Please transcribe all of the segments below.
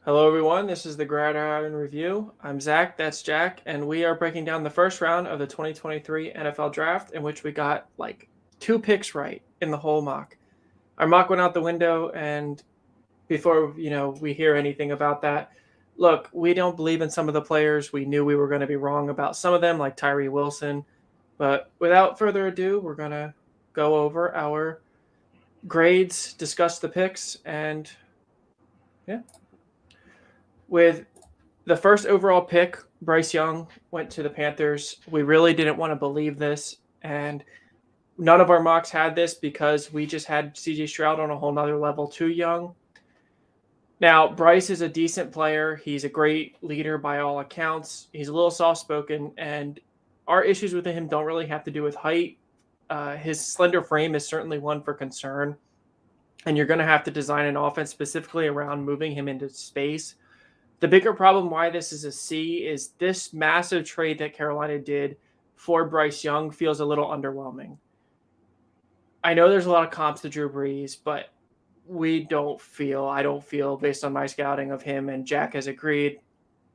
Hello, everyone. This is the Gridiron Review. I'm Zach, that's Jack, and we are breaking down the first round of the 2023 NFL Draft, in which we got like two picks right in the whole mock. Our mock went out the window, and before we hear anything about that, look, we don't believe in some of the players. We knew we were going to be wrong about some of them, like Tyree Wilson. But without further ado, we're gonna go over our grades, discuss the picks, and yeah, with the first overall pick, Bryce Young went to the Panthers. We really didn't want to believe this, and none of our mocks had this because we just had CJ Stroud on a whole nother level too young. Now, Bryce is a decent player. He's a great leader by all accounts. He's a little soft spoken, and our issues with him don't really have to do with height. His slender frame is certainly one for concern, and you're going to have to design an offense specifically around moving him into space. The bigger problem why this is a C is this massive trade that Carolina did for Bryce Young feels a little underwhelming. I know there's a lot of comps to Drew Brees, but I don't feel, based on my scouting of him, and Jack has agreed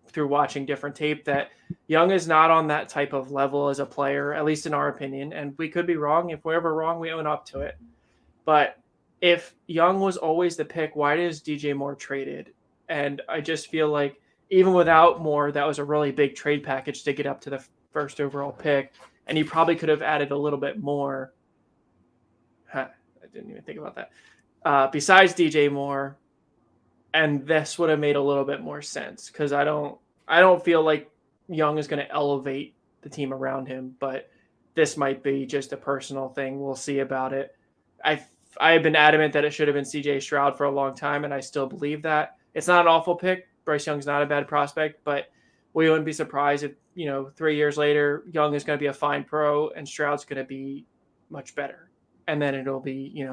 through watching different tape, that Young is not on that type of level as a player, at least in our opinion. And we could be wrong. If we're ever wrong, we own up to it. But if Young was always the pick, why is DJ Moore traded? And I just feel like even without Moore, that was a really big trade package to get up to the first overall pick. And you probably could have added a little bit more. I didn't even think about that. Besides DJ Moore, and this would have made a little bit more sense because I don't feel like Young is going to elevate the team around him, but this might be just a personal thing. We'll see about it. I have been adamant that it should have been CJ Stroud for a long time, and I still believe that. It's not an awful pick. Bryce Young's not a bad prospect, but we wouldn't be surprised if, 3 years later, Young is going to be a fine pro and Stroud's going to be much better. And then it'll be,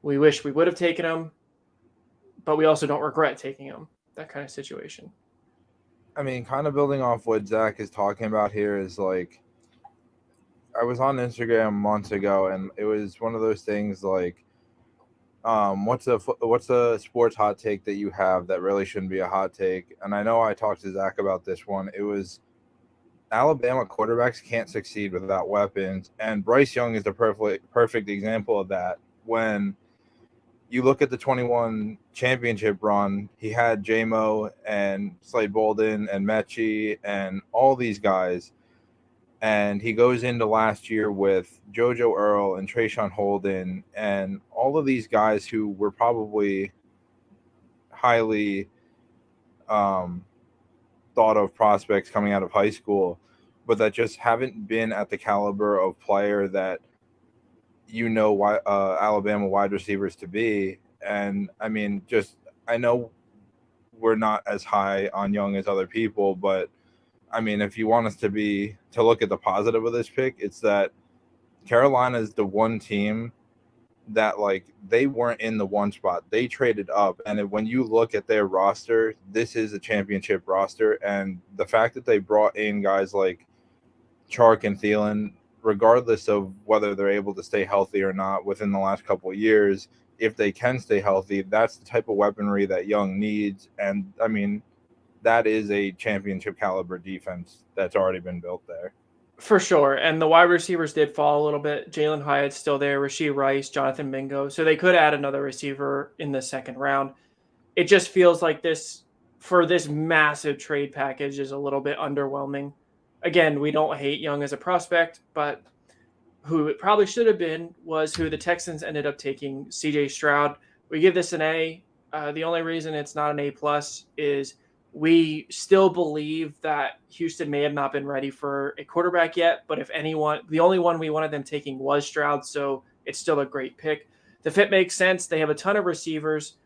we wish we would have taken him, but we also don't regret taking him. That kind of situation. I mean, kind of building off what Zach is talking about here is like, I was on Instagram months ago, and it was one of those things like, what's a sports hot take that you have that really shouldn't be a hot take? And I know I talked to Zach about this one. It was Alabama quarterbacks can't succeed without weapons, and Bryce Young is the perfect example of that. When you look at the 21 championship run, he had JMO and Slade Bolden and Mechie and all these guys. And he goes into last year with JoJo Earl and Trayshawn Holden and all of these guys who were probably highly thought of prospects coming out of high school, but that just haven't been at the caliber of player that why Alabama wide receivers to be. And I mean, just I know we're not as high on Young as other people, but I mean, if you want us to look at the positive of this pick, it's that Carolina is the one team that like they weren't in the one spot. They traded up, and when you look at their roster, this is a championship roster. And the fact that they brought in guys like Chark and Thielen, regardless of whether they're able to stay healthy or not within the last couple of years, if they can stay healthy, that's the type of weaponry that Young needs. And I mean, that is a championship caliber defense that's already been built there. For sure. And the wide receivers did fall a little bit. Jalen Hyatt's still there, Rashee Rice, Jonathan Mingo. So they could add another receiver in the second round. It just feels like this massive trade package is a little bit underwhelming. Again, we don't hate Young as a prospect, but who it probably should have been was who the Texans ended up taking, CJ Stroud. We give this an A. The only reason it's not an A plus is we still believe that Houston may have not been ready for a quarterback yet, but if anyone, the only one we wanted them taking was Stroud, so it's still a great pick. The fit makes sense. They have a ton of receivers.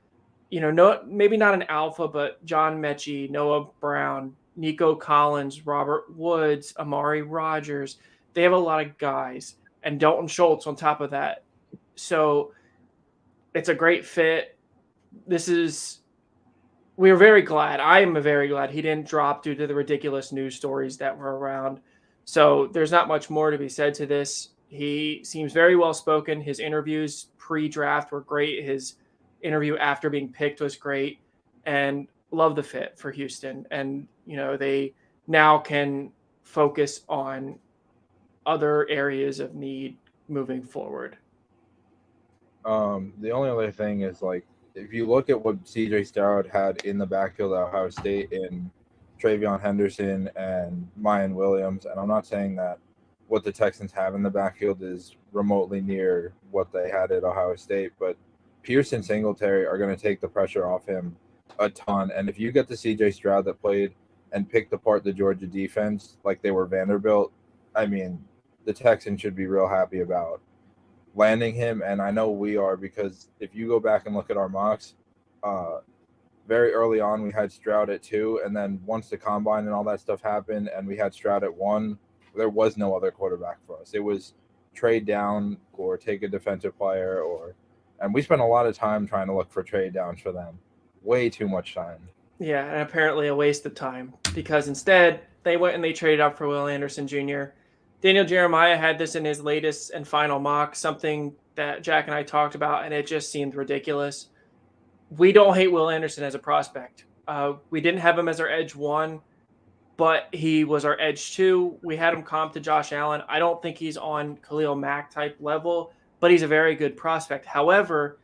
No, maybe not an alpha, but John Mechie, Noah Brown, Nico Collins, Robert Woods, Amari Rogers. They have a lot of guys, and Dalton Schultz on top of that. So it's a great fit. We are very glad. I am very glad he didn't drop due to the ridiculous news stories that were around. So there's not much more to be said to this. He seems very well spoken. His interviews pre-draft were great. His interview after being picked was great. And love the fit for Houston, and they now can focus on other areas of need moving forward. The only other thing is, like, if you look at what C.J. Stroud had in the backfield at Ohio State in Travion Henderson and Mayan Williams, and I'm not saying that what the Texans have in the backfield is remotely near what they had at Ohio State, but Pierce and Singletary are going to take the pressure off him a ton. And if you get the C.J. Stroud that played and picked apart the Georgia defense like they were Vanderbilt, I mean, the Texans should be real happy about landing him. And I know we are, because if you go back and look at our mocks, very early on we had Stroud at 2, and then once the combine and all that stuff happened and we had Stroud at 1, there was no other quarterback for us. It was trade down or take a defensive player, and we spent a lot of time trying to look for trade downs for them. Way too much time. Yeah, and apparently a waste of time, because instead they went and they traded up for Will Anderson Jr. Daniel Jeremiah had this in his latest and final mock, something that Jack and I talked about, and it just seemed ridiculous. We don't hate Will Anderson as a prospect. We didn't have him as our edge 1, but he was our edge 2. We had him comped to Josh Allen. I don't think he's on Khalil Mack type level, but he's a very good prospect. However,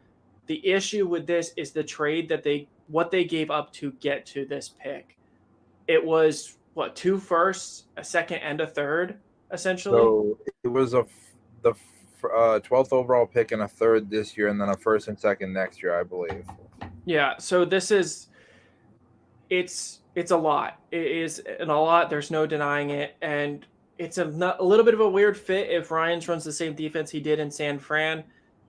the issue with this is the trade that what they gave up to get to this pick. It was 2 firsts, a second, and a third, essentially. So it was the 12th overall pick and a third this year, and then a first and second next year, I believe. Yeah. So it's a lot. It is a lot. There's no denying it, and it's a little bit of a weird fit if Ryans runs the same defense he did in San Fran,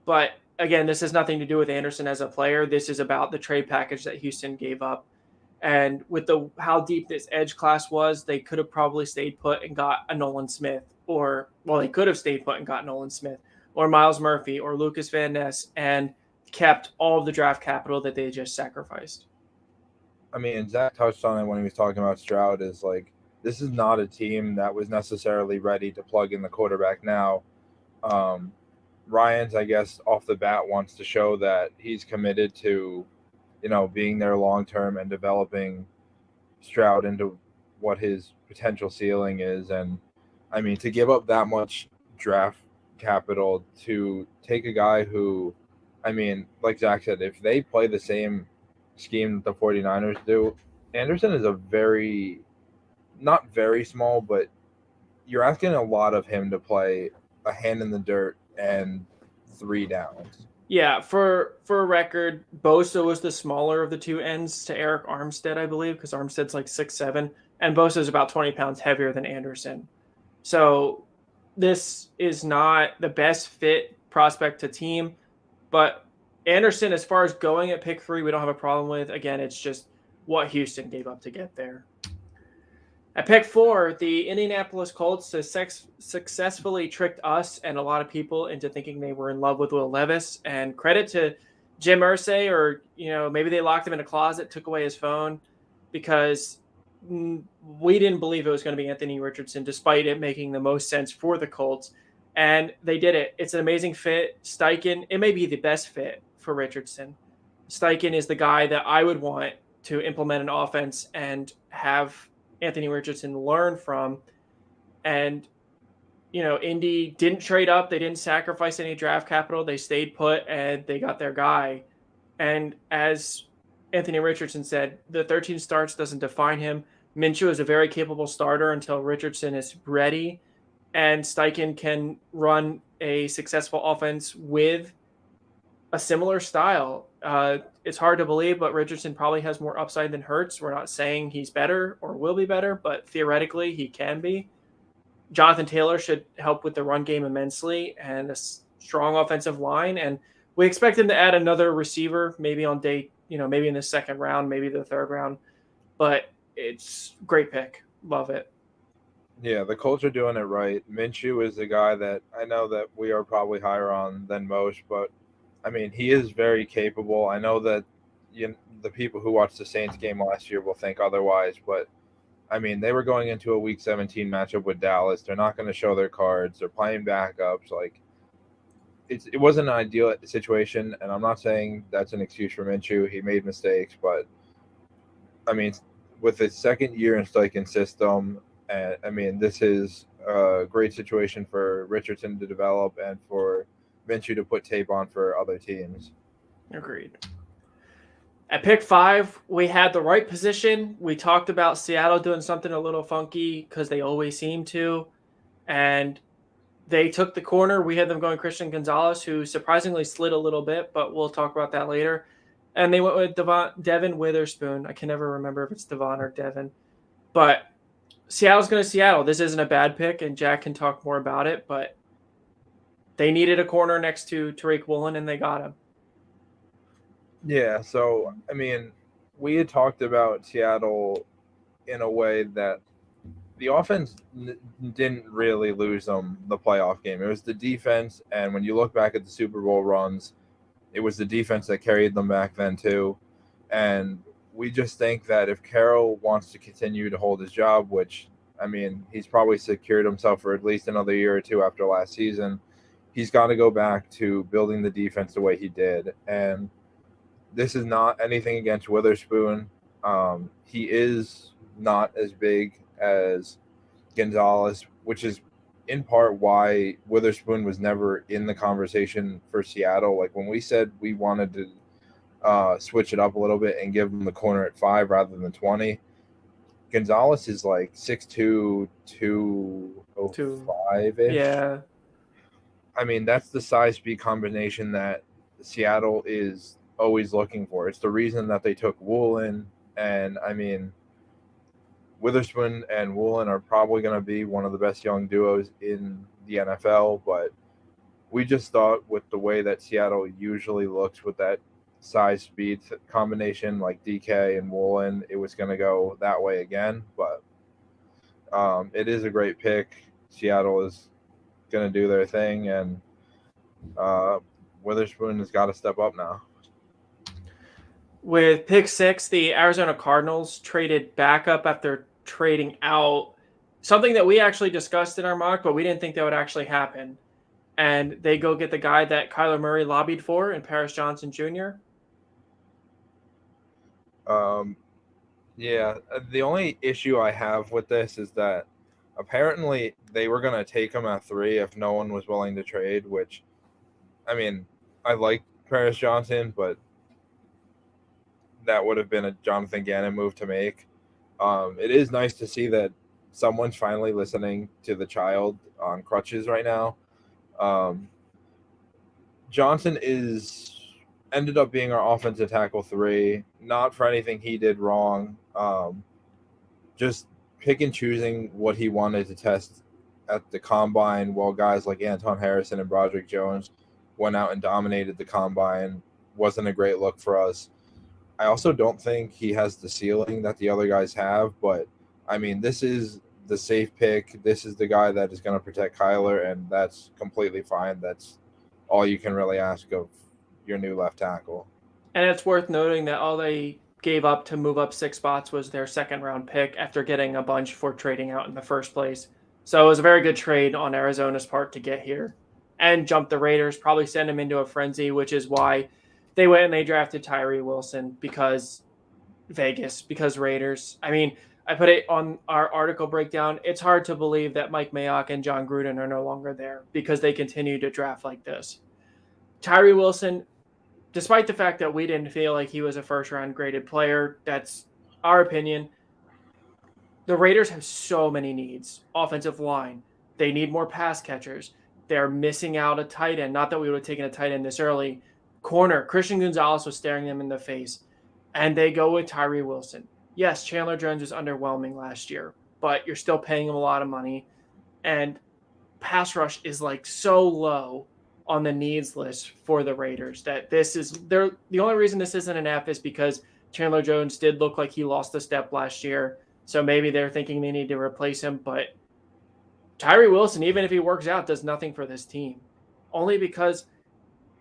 but again, this has nothing to do with Anderson as a player. This is about the trade package that Houston gave up. And with how deep this edge class was, they could have probably stayed put and got a Nolan Smith, they could have stayed put and got Nolan Smith or Miles Murphy or Lucas Van Ness and kept all of the draft capital that they just sacrificed. I mean, Zach touched on it when he was talking about Stroud, is like, this is not a team that was necessarily ready to plug in the quarterback now. Ryans, I guess, off the bat wants to show that he's committed to, being there long-term and developing Stroud into what his potential ceiling is. And, I mean, to give up that much draft capital to take a guy who, I mean, like Zach said, if they play the same scheme that the 49ers do, Anderson is not very small, but you're asking a lot of him to play a hand in the dirt and 3 downs. Yeah, for a record, Bosa was the smaller of the 2 ends to Eric Armstead, I believe, because Armstead's like 6'7", and Bosa is about 20 pounds heavier than Anderson. So this is not the best fit prospect to team, but Anderson, as far as going at pick 3, we don't have a problem with. Again, it's just what Houston gave up to get there. At pick 4, the Indianapolis Colts successfully tricked us and a lot of people into thinking they were in love with Will Levis. And credit to Jim Irsay, or maybe they locked him in a closet, took away his phone, because we didn't believe it was going to be Anthony Richardson, despite it making the most sense for the Colts. And they did it. It's an amazing fit. Steichen, it may be the best fit for Richardson. Steichen is the guy that I would want to implement an offense and have Anthony Richardson learn from. And, Indy didn't trade up. They didn't sacrifice any draft capital. They stayed put and they got their guy. And as Anthony Richardson said, the 13 starts doesn't define him. Minshew is a very capable starter until Richardson is ready. And Steichen can run a successful offense with a similar style. It's hard to believe, but Richardson probably has more upside than Hurts. We're not saying he's better or will be better, but theoretically he can be. Jonathan Taylor should help with the run game immensely and a strong offensive line. And we expect him to add another receiver, maybe on day, maybe in the second round, maybe the third round. But it's a great pick. Love it. Yeah, the Colts are doing it right. Minshew is the guy that I know that we are probably higher on than most, but I mean, he is very capable. I know that the people who watched the Saints game last year will think otherwise, but I mean, they were going into a Week 17 matchup with Dallas. They're not going to show their cards. They're playing backups. Like, it wasn't an ideal situation, and I'm not saying that's an excuse for Minshew. He made mistakes, but I mean, with its second year in Steichen system, and I mean, this is a great situation for Richardson to develop and for Minshew to put tape on for other teams. Agreed. At pick 5, we had the right position. We talked about Seattle doing something a little funky because they always seem to. And they took the corner. We had them going Christian Gonzalez, who surprisingly slid a little bit, but we'll talk about that later. And they went with Devin Witherspoon. I can never remember if it's Devon or Devin. But Seattle's going to Seattle. This isn't a bad pick, and Jack can talk more about it. But they needed a corner next to Tariq Woolen, and they got him. Yeah, so I mean, we had talked about Seattle in a way that the offense didn't really lose them the playoff game. It was the defense, and when you look back at the Super Bowl runs, it was the defense that carried them back then too. And we just think that if Carroll wants to continue to hold his job, which I mean, he's probably secured himself for at least another year or two after last season, he's got to go back to building the defense the way he did. And this is not anything against Witherspoon. He is not as big as Gonzalez, which is in part why Witherspoon was never in the conversation for Seattle. Like when we said we wanted to switch it up a little bit and give him the corner at 5 rather than 20, Gonzalez is like 6'2", 205-ish. Yeah. I mean, that's the size speed combination that Seattle is always looking for. It's the reason that they took Woolen, and I mean, Witherspoon and Woolen are probably going to be one of the best young duos in the NFL, but we just thought with the way that Seattle usually looks with that size speed combination like DK and Woolen, it was going to go that way again. But it is a great pick. Seattle is going to do their thing, and Witherspoon has got to step up now. With pick 6, the Arizona Cardinals traded back up after trading out, something that we actually discussed in our mock, but we didn't think that would actually happen. And they go get the guy that Kyler Murray lobbied for in Paris Johnson Jr. Yeah, the only issue I have with this is that apparently they were going to take him at 3 if no one was willing to trade, which, I mean, I like Paris Johnson, but that would have been a Jonathan Gannon move to make. It is nice to see that someone's finally listening to the child on crutches right now. Johnson ended up being our offensive tackle 3, not for anything he did wrong. Just pick and choosing what he wanted to test at the combine, while guys like Anton Harrison and Broderick Jones went out and dominated the combine. Wasn't a great look for us. I also don't think he has the ceiling that the other guys have, but I mean, this is the safe pick. This is the guy that is going to protect Kyler, and that's completely fine. That's all you can really ask of your new left tackle. And it's worth noting that all they gave up to move up 6 spots was their second-round pick after getting a bunch for trading out in the first place. So it was a very good trade on Arizona's part to get here and jump the Raiders, probably send them into a frenzy, which is why they went and they drafted Tyree Wilson, because Vegas, because Raiders. I mean, I put it on our article breakdown. It's hard to believe that Mike Mayock and John Gruden are no longer there because they continue to draft like this. Tyree Wilson, despite the fact that we didn't feel like he was a first-round graded player, that's our opinion. The Raiders have so many needs. Offensive line. They need more pass catchers. They're missing out a tight end. Not that we would have taken a tight end this early. Corner. Christian Gonzalez was staring them in the face. And they go with Tyree Wilson. Yes, Chandler Jones was underwhelming last year, but you're still paying him a lot of money. And pass rush is like so low on the needs list for the Raiders that the only reason this isn't an F is because Chandler Jones did look like he lost a step last year. So maybe they're thinking they need to replace him. But Tyree Wilson, even if he works out, does nothing for this team. Only because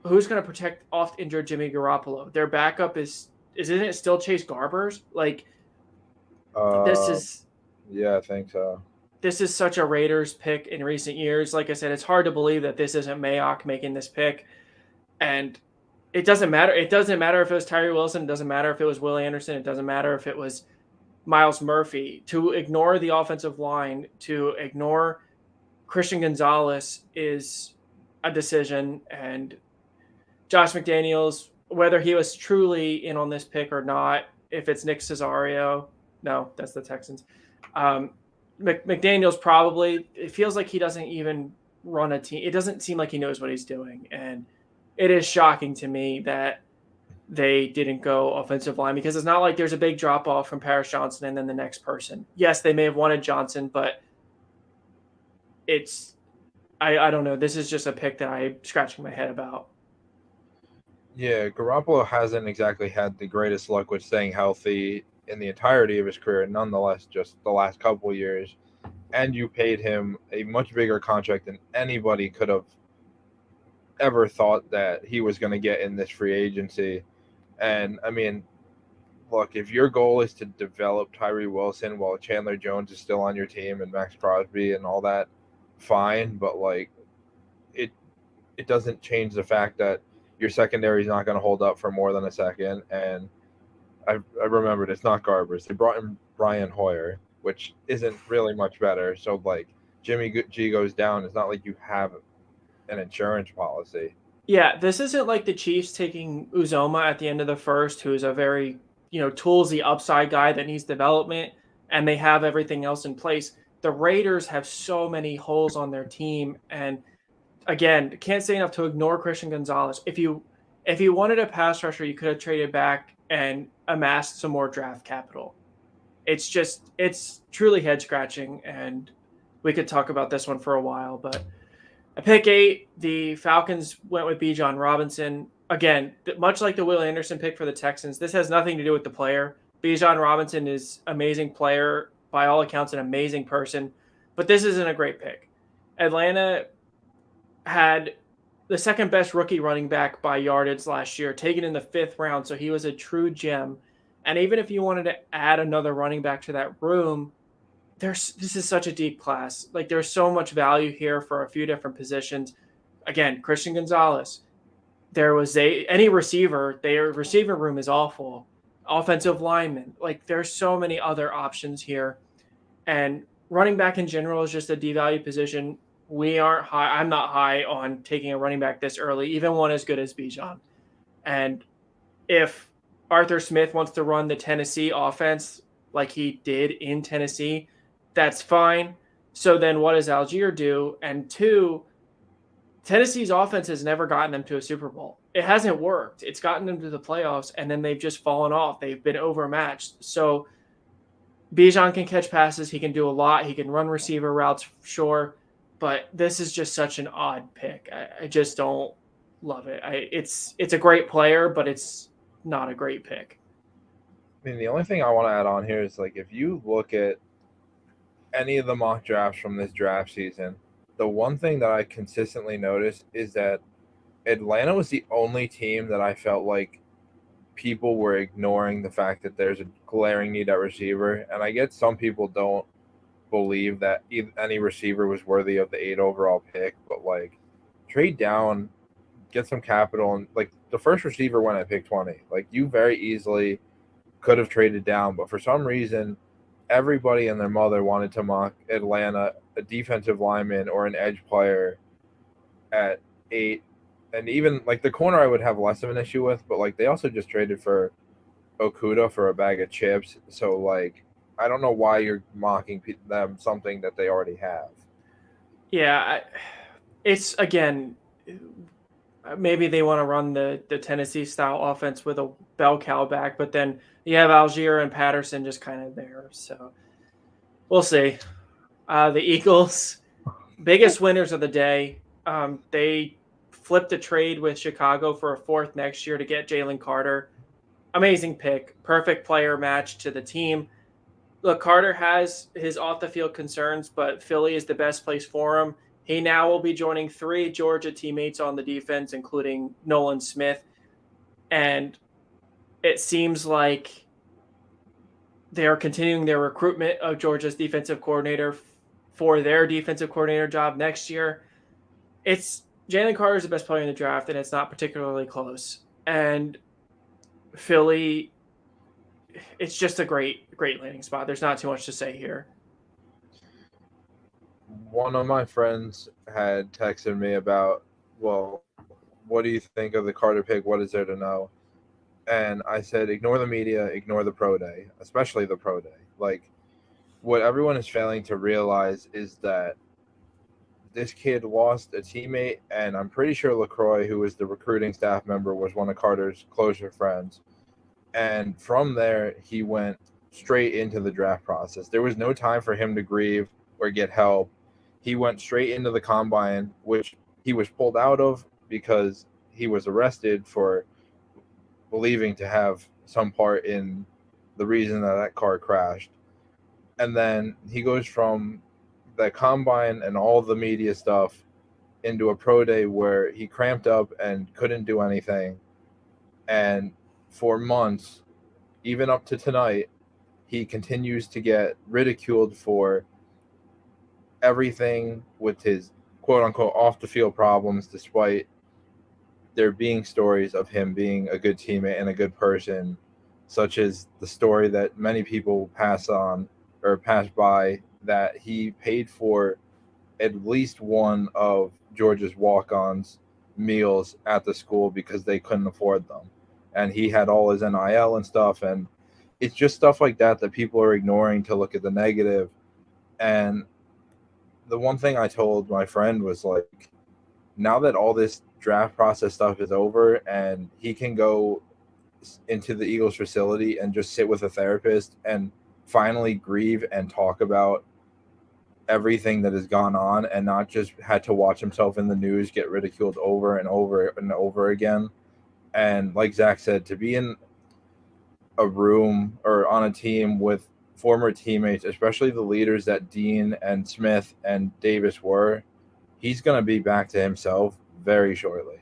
who's going to protect oft injured Jimmy Garoppolo? Their backup isn't it still Chase Garbers? Like, this is. Yeah, I think so. This is such a Raiders pick in recent years. Like I said, it's hard to believe that this isn't Mayock making this pick. And it doesn't matter. It doesn't matter if it was Tyree Wilson. It doesn't matter if it was Will Anderson. It doesn't matter if it was Miles Murphy. To ignore the offensive line, to ignore Christian Gonzalez is a decision. And Josh McDaniels, whether he was truly in on this pick or not, if it's Nick Cesario, no, that's the Texans. McDaniels probably, it feels like he doesn't even run a team. It doesn't seem like he knows what he's doing. And it is shocking to me that they didn't go offensive line, because it's not like there's a big drop off from Paris Johnson and then the next person. Yes, they may have wanted Johnson, but it's, I don't know. This is just a pick that I'm scratching my head about. Yeah, Garoppolo hasn't exactly had the greatest luck with staying healthy in the entirety of his career, nonetheless, just the last couple of years. And you paid him a much bigger contract than anybody could have ever thought that he was going to get in this free agency. And I mean, look, if your goal is to develop Tyree Wilson while Chandler Jones is still on your team and Max Crosby and all that, fine. But like, it doesn't change the fact that your secondary is not going to hold up for more than a second. And I remembered, it's not Garbers. They brought in Brian Hoyer, which isn't really much better. So like, Jimmy G goes down. It's not like you have an insurance policy. Yeah, this isn't like the Chiefs taking Uzoma at the end of the first, who's a very, toolsy upside guy that needs development, and they have everything else in place. The Raiders have so many holes on their team, and again, can't say enough to ignore Christian Gonzalez. If you wanted a pass rusher, you could have traded back and amassed some more draft capital. It's truly head scratching, and we could talk about this one for a while, but at pick 8, the Falcons went with Bijan Robinson. Again, much like the Will Anderson pick for the Texans, this has nothing to do with the player. Bijan Robinson is an amazing player, by all accounts, an amazing person, but this isn't a great pick. Atlanta had the second best rookie running back by yardage last year, taken in the 5th round, so he was a true gem. And even if you wanted to add another running back to that room, this is such a deep class. Like, there's so much value here for a few different positions. Again, Christian Gonzalez. There was any receiver. Their receiver room is awful. Offensive lineman. Like, there's so many other options here. And running back in general is just a devalued position. We aren't high. I'm not high on taking a running back this early, even one as good as Bijan. And if Arthur Smith wants to run the Tennessee offense like he did in Tennessee, that's fine. So then what does Algier do? And 2, Tennessee's offense has never gotten them to a Super Bowl. It hasn't worked. It's gotten them to the playoffs, and then they've just fallen off. They've been overmatched. So Bijan can catch passes. He can do a lot. He can run receiver routes, sure. But this is just such an odd pick. I just don't love it. It's a great player, but it's not a great pick. I mean, the only thing I want to add on here is, like, if you look at any of the mock drafts from this draft season, the one thing that I consistently noticed is that Atlanta was the only team that I felt like people were ignoring the fact that there's a glaring need at receiver. And I get some people don't believe that any receiver was worthy of the 8 overall pick, but like, trade down, get some capital, and like, the first receiver went at pick 20. Like, you very easily could have traded down, but for some reason everybody and their mother wanted to mock Atlanta a defensive lineman or an edge player at 8. And even like the corner I would have less of an issue with, but like, they also just traded for Okuda for a bag of chips. So like, I don't know why you're mocking them something that they already have. Yeah, it's, again, maybe they want to run the Tennessee style offense with a bell cow back, but then you have Algier and Patterson just kind of there. So we'll see. The Eagles, biggest winners of the day. They flipped a trade with Chicago for a 4th next year to get Jalen Carter. Amazing pick. Perfect player match to the team. Look, Carter has his off-the-field concerns, but Philly is the best place for him. He now will be joining 3 Georgia teammates on the defense, including Nolan Smith. And it seems like they are continuing their recruitment of Georgia's defensive coordinator for their defensive coordinator job next year. Jalen Carter is the best player in the draft, and it's not particularly close. And Philly, it's just a great landing spot. There's not too much to say here. One of my friends had texted me about, well, what do you think of the Carter pick? What is there to know? And I said, ignore the media, ignore the pro day, especially the pro day. Like, what everyone is failing to realize is that this kid lost a teammate, and I'm pretty sure LaCroix, who was the recruiting staff member, was one of Carter's closer friends. And from there, he went straight into the draft process. There was no time for him to grieve or get help. He went straight into the combine, which he was pulled out of because he was arrested for believing to have some part in the reason that car crashed. And then he goes from the combine and all the media stuff into a pro day where he cramped up and couldn't do anything. And for months, even up to tonight, he continues to get ridiculed for everything with his quote unquote off the field problems, despite there being stories of him being a good teammate and a good person, such as the story that many people pass on or pass by, that he paid for at least one of Georgia's walk-ons meals at the school because they couldn't afford them. And he had all his NIL and stuff. And it's just stuff like that that people are ignoring to look at the negative. And the one thing I told my friend was like, now that all this draft process stuff is over and he can go into the Eagles facility and just sit with a therapist and finally grieve and talk about everything that has gone on and not just had to watch himself in the news get ridiculed over and over and over again. And like Zach said, to be in a room or on a team with former teammates, especially the leaders that Dean and Smith and Davis were, he's going to be back to himself very shortly.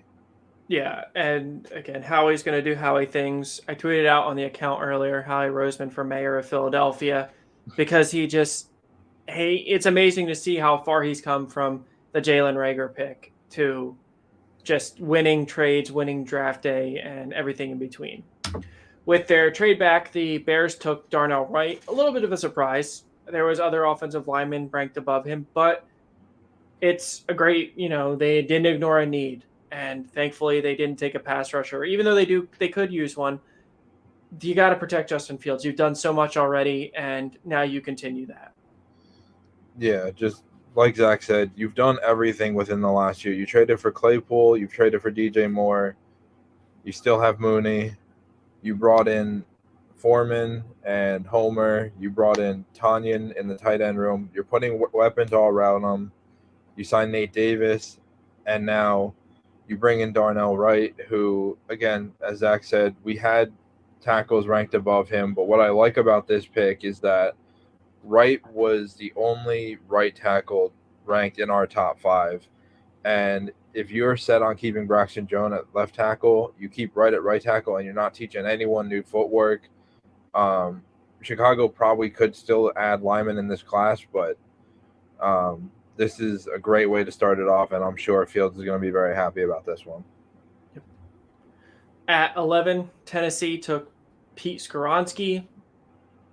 Yeah, and again, Howie's going to do Howie things. I tweeted out on the account earlier, Howie Roseman for mayor of Philadelphia, because it's amazing to see how far he's come from the Jalen Reagor pick to just winning trades, winning draft day, and everything in between. With their trade back, the Bears took Darnell Wright. A little bit of a surprise. There was other offensive linemen ranked above him, but it's a great, they didn't ignore a need. And thankfully they didn't take a pass rusher, even though they could use one. You got to protect Justin Fields. You've done so much already, and now you continue that. Yeah, just like Zach said, you've done everything within the last year. You traded for Claypool, you've traded for DJ Moore, you still have Mooney, you brought in Foreman and Homer, you brought in Tanyan in the tight end room. You're putting weapons all around them. You signed Nate Davis, and now you bring in Darnell Wright, who, again, as Zach said, we had tackles ranked above him. But what I like about this pick is that Wright was the only right tackle ranked in our top 5. And if you're set on keeping Braxton Jones at left tackle, you keep Wright at right tackle, and you're not teaching anyone new footwork. Chicago probably could still add linemen in this class, but this is a great way to start it off, and I'm sure Fields is going to be very happy about this one. Yep. At 11, Tennessee took Pete Skoronski.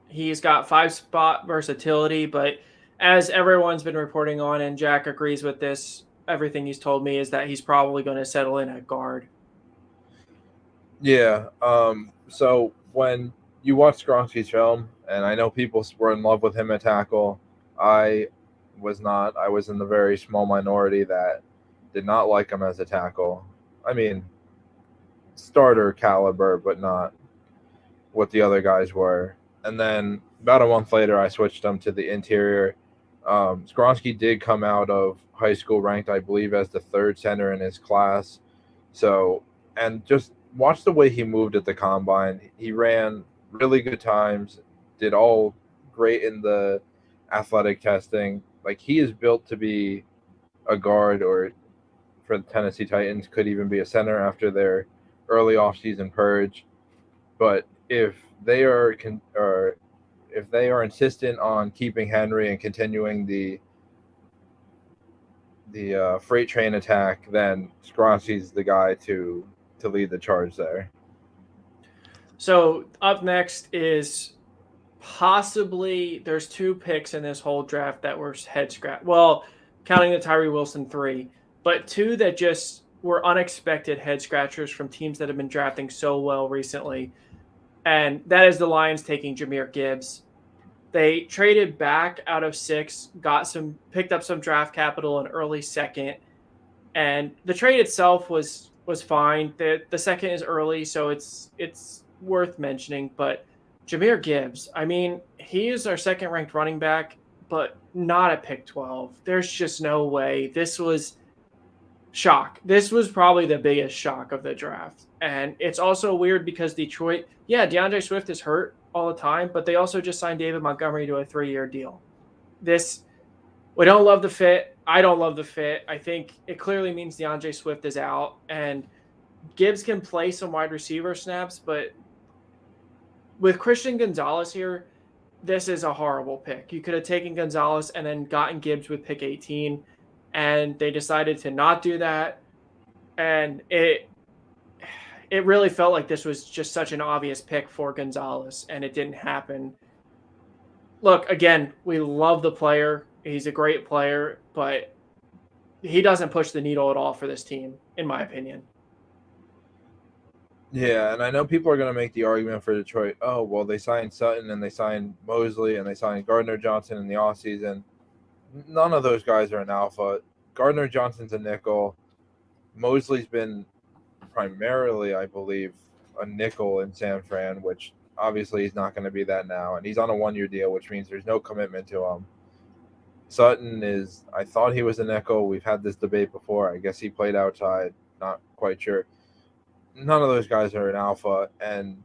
He's got 5-spot versatility, but as everyone's been reporting on, and Jack agrees with this, everything he's told me is that he's probably going to settle in at guard. Yeah. So when you watch Skoronski's film, and I know people were in love with him at tackle, I was not. I was in the very small minority that did not like him as a tackle. I mean, starter caliber, but not what the other guys were. And then about a month later, I switched him to the interior. Skoronski did come out of high school ranked, I believe, as the 3rd center in his class. So, and just watch the way he moved at the combine. He ran really good times, did all great in the athletic testing. Like, he is built to be a guard, or for the Tennessee Titans, could even be a center after their early offseason purge. But if they are insistent on keeping Henry and continuing the freight train attack, then Skoronski's the guy to to lead the charge there. So up next is possibly there's 2 picks in this whole draft that were head scratch. Well, counting the Tyree Wilson 3, but 2 that just were unexpected head scratchers from teams that have been drafting so well recently. And that is the Lions taking Jahmyr Gibbs. They traded back out of 6, picked up some draft capital in early second, and the trade itself was fine. The second is early, so it's worth mentioning. But Jahmyr Gibbs, I mean, he is our second ranked running back, but not at pick 12. There's just no way. This was shock. This was probably the biggest shock of the draft. And it's also weird because Detroit, DeAndre Swift is hurt all the time, but they also just signed David Montgomery to a 3-year deal. We don't love the fit. I don't love the fit. I think it clearly means DeAndre Swift is out, and Gibbs can play some wide receiver snaps, but with Christian Gonzalez here, this is a horrible pick. You could have taken Gonzalez and then gotten Gibbs with pick 18, and they decided to not do that. And it really felt like this was just such an obvious pick for Gonzalez, and it didn't happen. Look, again, we love the player. He's a great player, but he doesn't push the needle at all for this team, in my opinion. Yeah, and I know people are going to make the argument for Detroit. Oh, well, they signed Sutton and they signed Mosley and they signed Gardner Johnson in the offseason. None of those guys are an alpha. Gardner Johnson's a nickel. Mosley's been primarily, I believe, a nickel in San Fran, which obviously he's not going to be that now. And he's on a 1-year deal, which means there's no commitment to him. Sutton I thought he was a nickel. We've had this debate before. I guess he played outside. Not quite sure. None of those guys are an alpha. And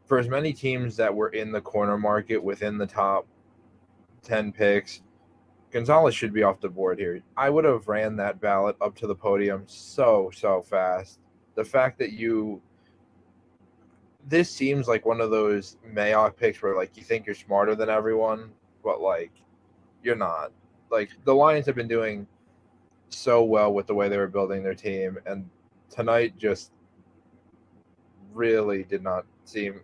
for as many teams that were in the corner market within the top 10 picks, Gonzalez should be off the board here. I would have ran that ballot up to the podium so fast. The fact that this seems like one of those Mayock picks where, like, you think you're smarter than everyone, but, like, you're not. Like, the Lions have been doing so well with the way they were building their team, and tonight just really did not seem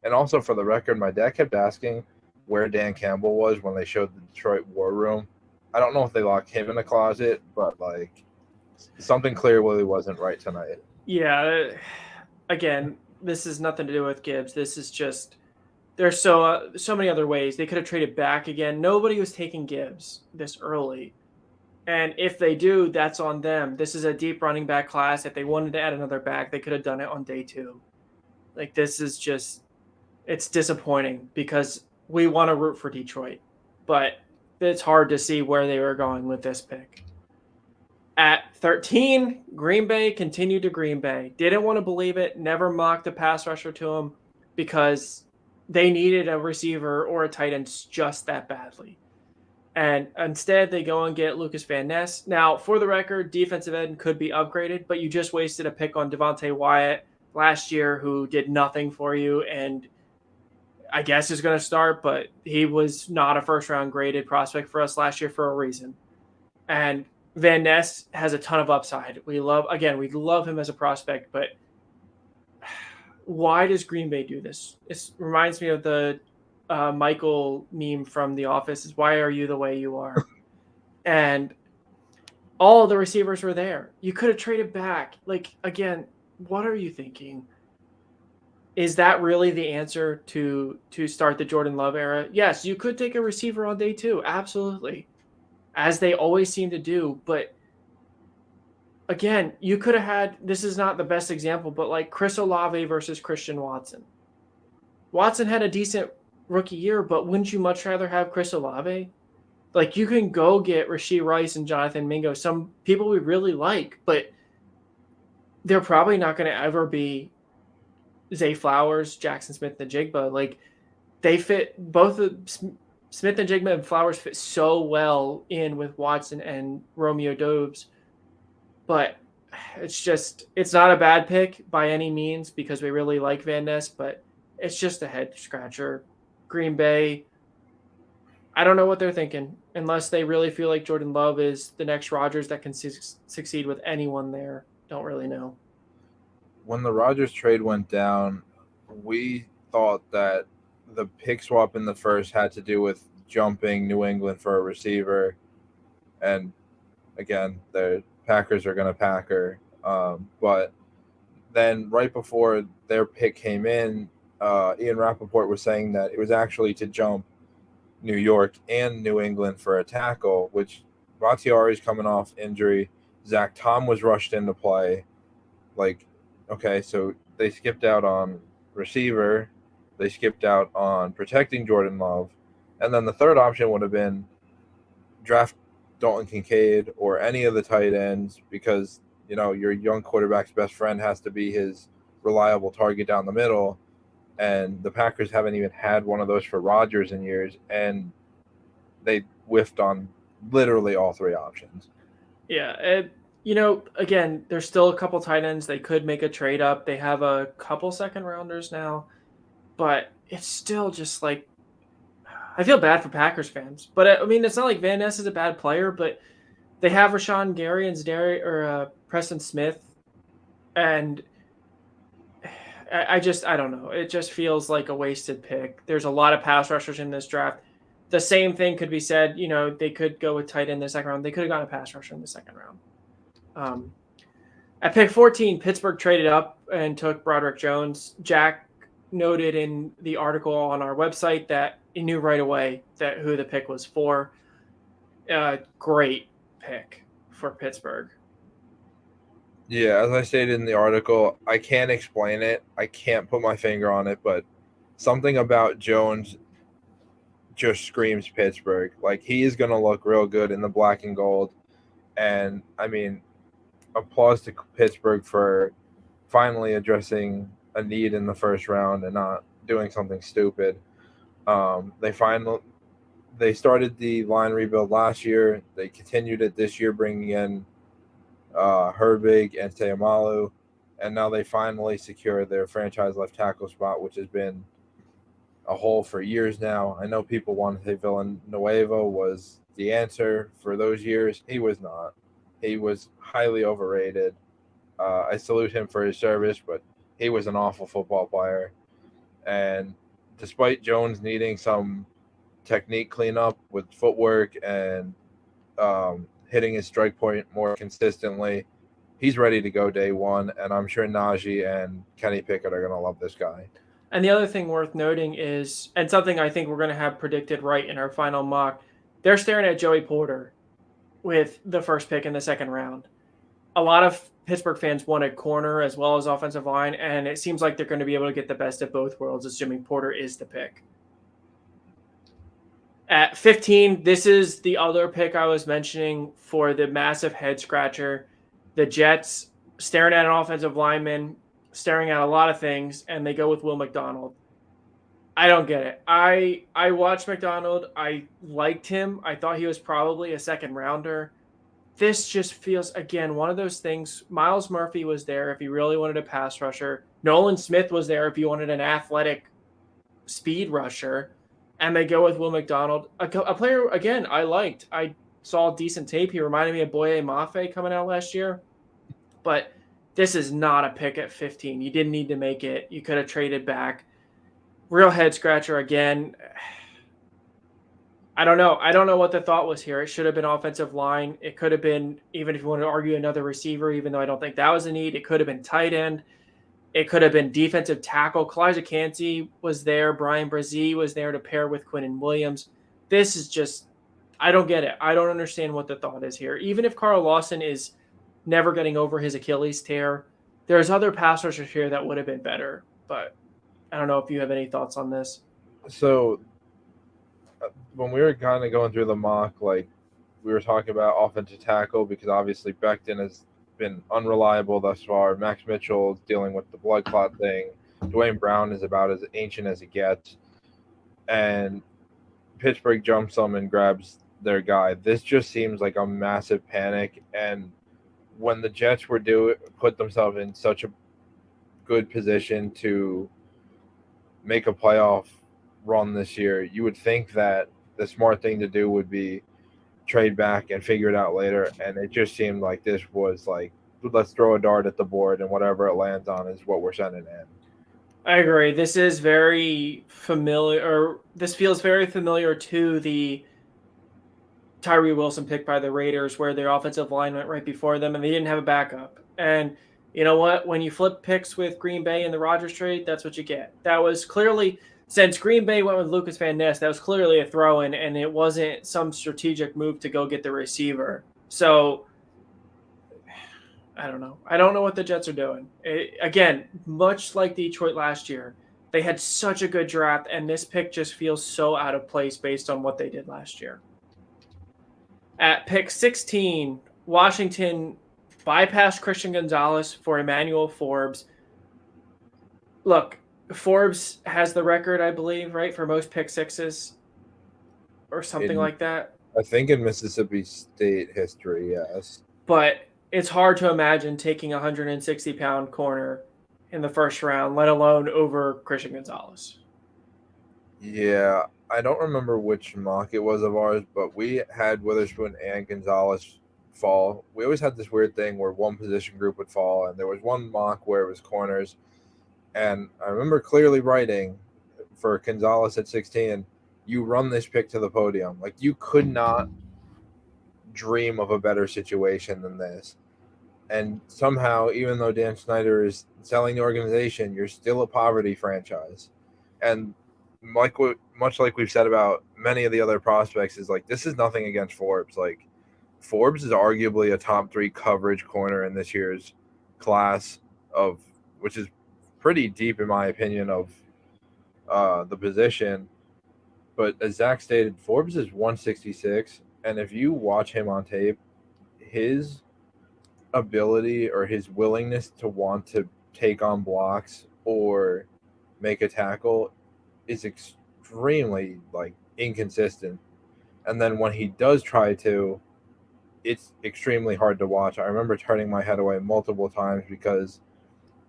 and also, for the record, my dad kept asking where Dan Campbell was when they showed the Detroit War Room. I don't know if they locked him in a closet, but, like, something clearly wasn't right tonight. Yeah, again, this has nothing to do with Gibbs. This is just there's so many other ways they could have traded back again. Nobody was taking Gibbs this early, and if they do, that's on them. This is a deep running back class. If they wanted to add another back, they could have done it on day 2. Like, this is just it's disappointing because we want to root for Detroit, but it's hard to see where they were going with this pick. At 13, Green Bay continued to Green Bay. Didn't want to believe it. Never mocked a pass rusher to him because they needed a receiver or a tight end just that badly. And instead, they go and get Lucas Van Ness. Now, for the record, defensive end could be upgraded, but you just wasted a pick on Devontae Wyatt last year who did nothing for you and I guess is going to start, but he was not a first-round graded prospect for us last year for a reason. And Van Ness has a ton of upside. We love him as a prospect, but why does Green Bay do this? It reminds me of the Michael meme from The Office, is why are you the way you are? And all the receivers were there. You could have traded back. Like, again, what are you thinking? Is that really the answer to start the Jordan Love era? Yes, you could take a receiver on day 2. Absolutely. As they always seem to do. But again, you could have had, this is not the best example, but like Chris Olave versus Christian Watson. Watson had a decent rookie year, but wouldn't you much rather have Chris Olave? Like, you can go get Rashee Rice and Jonathan Mingo, some people we really like, but they're probably not going to ever be Zay Flowers, Jackson Smith-Njigba. Like, they fit both of Smith-Njigba and Flowers fit so well in with Watson and Romeo Doubs. But it's not a bad pick by any means because we really like Van Ness, but it's just a head scratcher. Green Bay, I don't know what they're thinking unless they really feel like Jordan Love is the next Rodgers that can succeed with anyone there. Don't really know. when the Rodgers trade went down, we thought that the pick swap in the first had to do with jumping New England for a receiver, and again, the Packers are going to Packer. But then right before their pick came in, Ian Rappaport was saying that it was actually to jump New York and New England for a tackle, which Bakhtiari's coming off injury. Zach Tom was rushed into play. Like, okay, so they skipped out on receiver. They skipped out on protecting Jordan Love. And then the third option would have been draft Dalton Kincaid or any of the tight ends because, your young quarterback's best friend has to be his reliable target down the middle. And the Packers haven't even had one of those for Rodgers in years, and they whiffed on literally all three options. Yeah, again, there's still a couple tight ends. They could make a trade up. They have a couple second rounders now, but it's still just like I feel bad for Packers fans. But I mean, it's not like Van Ness is a bad player, but they have Rashawn Gary and Preston Smith, and I don't know. It just feels like a wasted pick. There's a lot of pass rushers in this draft. The same thing could be said. They could go with tight end in the second round. They could have gotten a pass rusher in the second round. At pick 14, Pittsburgh traded up and took Broderick Jones. Jack noted in the article on our website that he knew right away who the pick was for. Great pick for Pittsburgh. Yeah, as I stated in the article, I can't explain it. I can't put my finger on it, but something about Jones just screams Pittsburgh. Like, he is going to look real good in the black and gold. And, I mean, applause to Pittsburgh for finally addressing a need in the first round and not doing something stupid. They started the line rebuild last year. They continued it this year, bringing in Herbig and Teomalu, and now they finally secured their franchise left tackle spot, which has been a hole for years now. I know people want to say Villanueva was the answer for those years. He was not. He was highly overrated. I salute him for his service, but he was an awful football player. And despite Jones needing some technique cleanup with footwork and hitting his strike point more consistently, he's ready to go day one, and I'm sure Najee and Kenny Pickett are going to love this guy. And the other thing worth noting is, and something I think we're going to have predicted right in our final mock, they're staring at Joey Porter with the first pick in the second round. A lot of Pittsburgh fans wanted corner as well as offensive line, and it seems like they're going to be able to get the best of both worlds, assuming Porter is the pick. At 15, this is the other pick I was mentioning for the massive head scratcher. The Jets staring at an offensive lineman, staring at a lot of things, and they go with Will McDonald. I don't get it. I watched McDonald. I liked him. I thought he was probably a second rounder. This just feels, again, one of those things. Myles Murphy was there if you really wanted a pass rusher. Nolan Smith was there if you wanted an athletic speed rusher. And they go with Will McDonald, a player, again, I liked. I saw decent tape. He reminded me of Boye Mafe coming out last year. But this is not a pick at 15. You didn't need to make it. You could have traded back. Real head scratcher again. I don't know. I don't know what the thought was here. It should have been offensive line. It could have been, even if you want to argue, another receiver, even though I don't think that was a need. It could have been tight end. It could have been defensive tackle. Kalijah Kancey was there. Brian Brzee was there to pair with Quinnen Williams. This is just, I don't get it. I don't understand what the thought is here. Even if Carl Lawson is never getting over his Achilles tear, there's other pass rushers here that would have been better. But I don't know if you have any thoughts on this. So when we were kind of going through the mock, like, we were talking about offensive tackle because obviously Becton has been unreliable thus far. Max Mitchell is dealing with the blood clot thing. Dwayne Brown is about as ancient as it gets. And Pittsburgh jumps them and grabs their guy. This just seems like a massive panic. And when the Jets put themselves in such a good position to make a playoff run this year, you would think that the smart thing to do would be trade back and figure it out later. And it just seemed like this was like let's throw a dart at the board, and whatever it lands on is what we're sending in. I agree. This is very familiar, or this feels very familiar to the Tyree Wilson pick by the Raiders, where their offensive line went right before them and they didn't have a backup. And you know what? When you flip picks with Green Bay in the Rodgers trade, that's what you get. That was clearly, since Green Bay went with Lucas Van Ness, that was clearly a throw in, and it wasn't some strategic move to go get the receiver. So I don't know. I don't know what the Jets are doing. Again, much like Detroit last year, they had such a good draft, and this pick just feels so out of place based on what they did last year. At pick 16, Washington bypassed Christian Gonzalez for Emmanuel Forbes. Look, Forbes has the record, I believe, right, for most pick sixes or something like that. I think in Mississippi State history, yes. But it's hard to imagine taking a 160-pound corner in the first round, let alone over Christian Gonzalez. Yeah, I don't remember which mock it was of ours, but we had Witherspoon and Gonzalez fall. We always had this weird thing where one position group would fall, and there was one mock where it was corners. And I remember clearly writing for Gonzalez at 16, you run this pick to the podium. Like, you could not dream of a better situation than this. And somehow, even though Dan Snyder is selling the organization, you're still a poverty franchise. And much like we've said about many of the other prospects, is like, this is nothing against Forbes. Like, Forbes is arguably a top 3 coverage corner in this year's class, of which is pretty deep in my opinion of the position. But as Zach stated, Forbes is 166, and if you watch him on tape, his ability or his willingness to want to take on blocks or make a tackle is extremely inconsistent. And then when he does try to, it's extremely hard to watch. I remember turning my head away multiple times because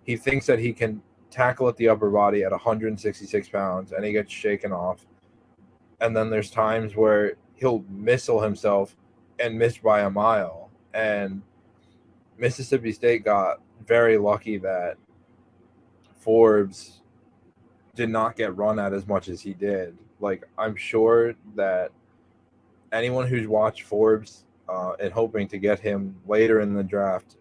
he thinks that he can tackle at the upper body at 166 pounds and he gets shaken off. And then there's times where he'll missile himself and miss by a mile. And Mississippi State got very lucky that Forbes did not get run at as much as he did. Like, I'm sure that anyone who's watched Forbes and hoping to get him later in the draft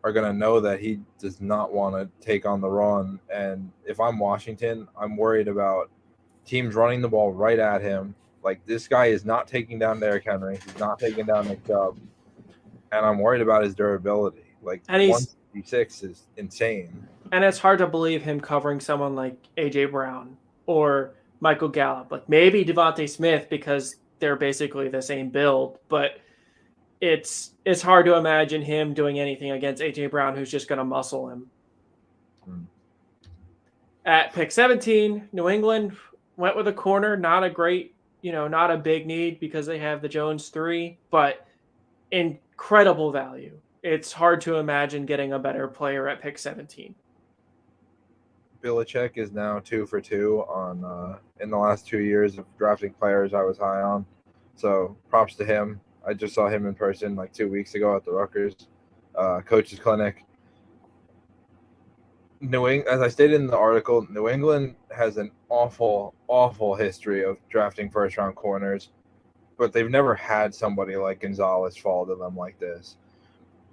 are going to know that he does not want to take on the run. And if I'm Washington, I'm worried about teams running the ball right at him. Like, this guy is not taking down Derrick Henry. He's not taking down Nick Chubb. And I'm worried about his durability. Like, 156 is insane. And it's hard to believe him covering someone like A.J. Brown or Michael Gallup. Like, maybe Devontae Smith because they're basically the same build. But it's hard to imagine him doing anything against A.J. Brown, who's just going to muscle him. At pick 17, New England went with a corner. Not a great, not a big need because they have the Jones 3, but incredible value. It's hard to imagine getting a better player at pick 17. Belichick is now 2 for 2 on in the last 2 years of drafting players I was high on. So props to him. I just saw him in person 2 weeks ago at the Rutgers coaches clinic. As I stated in the article, New England has an awful, awful history of drafting first-round corners, but they've never had somebody like Gonzalez fall to them like this.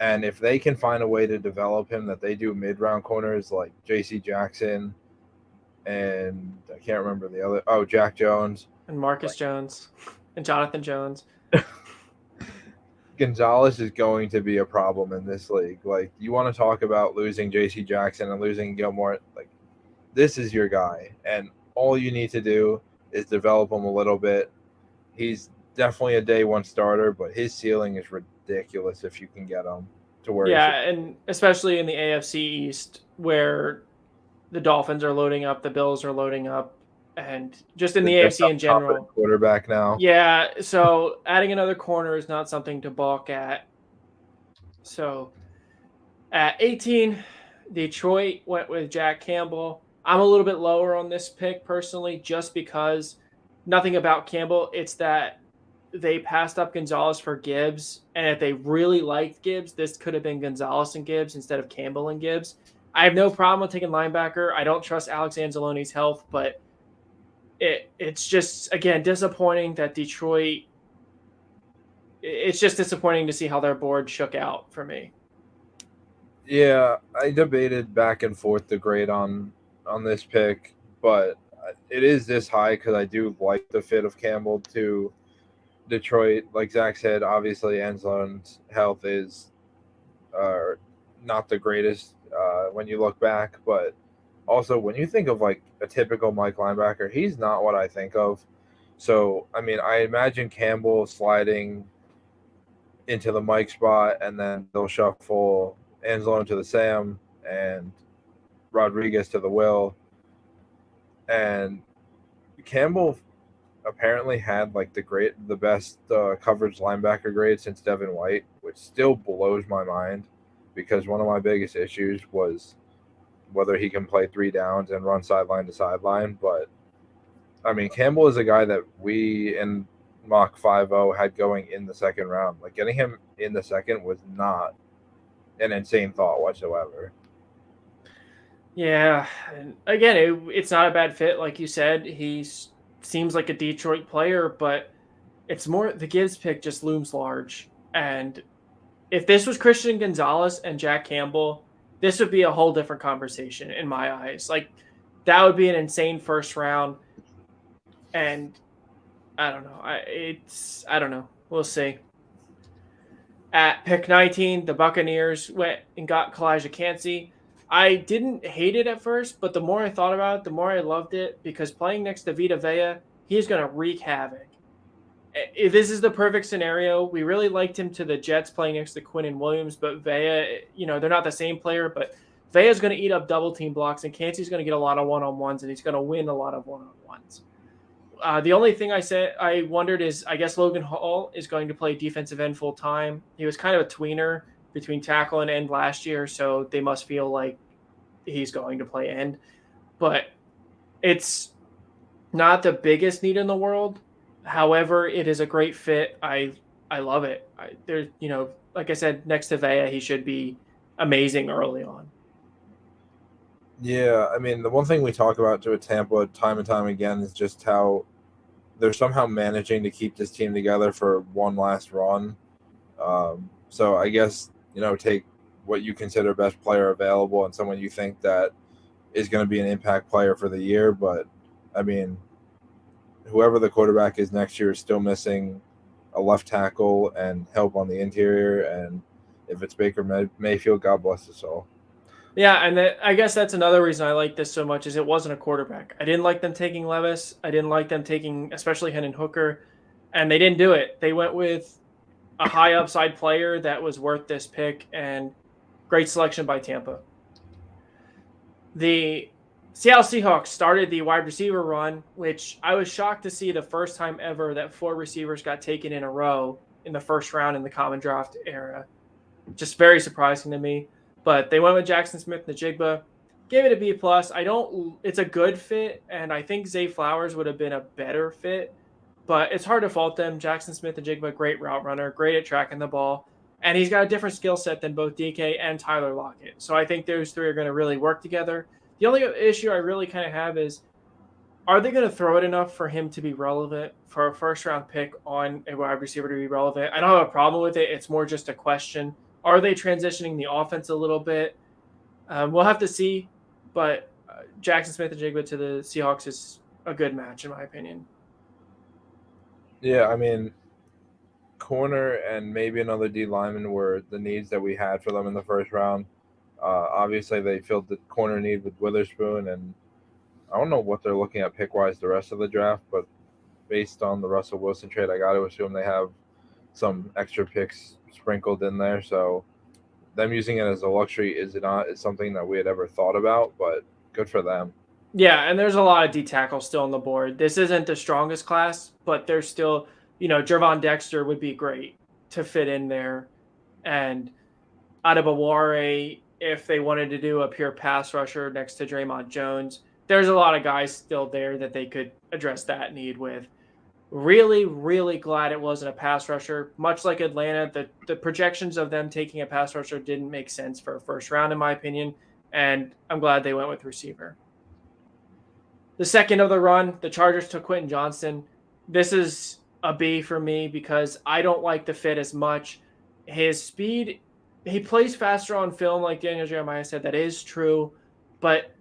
And if they can find a way to develop him that they do mid-round corners like J.C. Jackson and I can't remember the other – Jack Jones. And Marcus Jones and Jonathan Jones. Gonzalez is going to be a problem in this league. Like, you want to talk about losing J.C. Jackson and losing Gilmore, this is your guy. And all you need to do is develop him a little bit. He's definitely a day one starter, but his ceiling is ridiculous if you can get him to where and especially in the AFC East where the Dolphins are loading up, the Bills are loading up, and just in the AFC in general. Quarterback now. Yeah, so adding another corner is not something to balk at. So at 18, Detroit went with Jack Campbell. I'm a little bit lower on this pick personally just because nothing about Campbell. It's that they passed up Gonzalez for Gibbs, and if they really liked Gibbs, this could have been Gonzalez and Gibbs instead of Campbell and Gibbs. I have no problem with taking linebacker. I don't trust Alex Anzalone's health, but it's just, again, disappointing that Detroit. It's just disappointing to see how their board shook out for me. Yeah, I debated back and forth the grade on this pick, but it is this high because I do like the fit of Campbell to Detroit. Like Zach said, obviously Anzalone's health is not the greatest when you look back, but also when you think of like a typical Mike linebacker, he's not what I think of. So, I mean, I imagine Campbell sliding into the Mike spot, and then they'll shuffle Anzalone to the Sam and Rodriguez to the Will. And Campbell apparently had like the best coverage linebacker grade since Devin White, which still blows my mind because one of my biggest issues was whether he can play 3 downs and run sideline to sideline. But I mean, Campbell is a guy that we in mock 5.0 had going in the second round. Like getting him in the second was not an insane thought whatsoever. Yeah, and again, it's not a bad fit, like you said. He seems like a Detroit player, but it's more the Gibbs pick just looms large. And if this was Christian Gonzalez and Jack Campbell, this would be a whole different conversation in my eyes. Like that would be an insane first round. And I don't know. I don't know. We'll see. At pick 19, the Buccaneers went and got Kalijah Cansey. I didn't hate it at first, but the more I thought about it, the more I loved it because playing next to Vita Vea, he's going to wreak havoc. This is the perfect scenario. We really liked him to the Jets playing next to Quinnen Williams, but Vea, they're not the same player, but Vea is going to eat up double team blocks, and Cansey's going to get a lot of one-on-ones, and he's going to win a lot of one-on-ones. The only thing I wondered is, I guess Logan Hall is going to play defensive end full time. He was kind of a tweener between tackle and end last year, so they must feel like he's going to play end. But it's not the biggest need in the world. However, it is a great fit. I love it. Like I said, next to Vea, he should be amazing early on. Yeah, I mean, the one thing we talk about with Tampa time and time again is just how they're somehow managing to keep this team together for one last run. So I guess, take what you consider best player available and someone you think that is going to be an impact player for the year. But, I mean, whoever the quarterback is next year is still missing a left tackle and help on the interior. And if it's Baker Mayfield, God bless his soul. Yeah, and I guess that's another reason I like this so much is it wasn't a quarterback. I didn't like them taking Levis. I didn't like them taking especially Hendon Hooker, and they didn't do it. They went with a high upside player that was worth this pick, and great selection by Tampa. The Seattle Seahawks started the wide receiver run, which I was shocked to see the first time ever that 4 receivers got taken in a row in the first round in the common draft era. Just very surprising to me. But they went with Jackson Smith-Njigba, gave it a B+. It's a good fit, and I think Zay Flowers would have been a better fit, but it's hard to fault them. Jackson Smith-Njigba, great route runner, great at tracking the ball, and he's got a different skill set than both DK and Tyler Lockett. So I think those 3 are going to really work together. The only issue I really kind of have is, are they going to throw it enough for him to be relevant, for a first-round pick on a wide receiver to be relevant? I don't have a problem with it. It's more just a question. Are they transitioning the offense a little bit? We'll have to see, but Jackson Smith-Njigba to the Seahawks is a good match, in my opinion. Yeah, I mean, corner and maybe another D lineman were the needs that we had for them in the first round. Obviously, they filled the corner need with Witherspoon, and I don't know what they're looking at pick-wise the rest of the draft, but based on the Russell Wilson trade, I got to assume they have some extra picks sprinkled in there. So them using it as a luxury is something that we had ever thought about, but good for them. Yeah, and there's a lot of D tackles still on the board. This isn't the strongest class, but there's still, Gervon Dexter would be great to fit in there. And Adebaware, if they wanted to do a pure pass rusher next to Draymond Jones, there's a lot of guys still there that they could address that need with. Really, really glad it wasn't a pass rusher. Much like Atlanta, the projections of them taking a pass rusher didn't make sense for a first round, in my opinion. And I'm glad they went with receiver. The second of the run, the Chargers took Quentin Johnston. This is a B for me because I don't like the fit as much. His speed, he plays faster on film, like Daniel Jeremiah said. That is true. But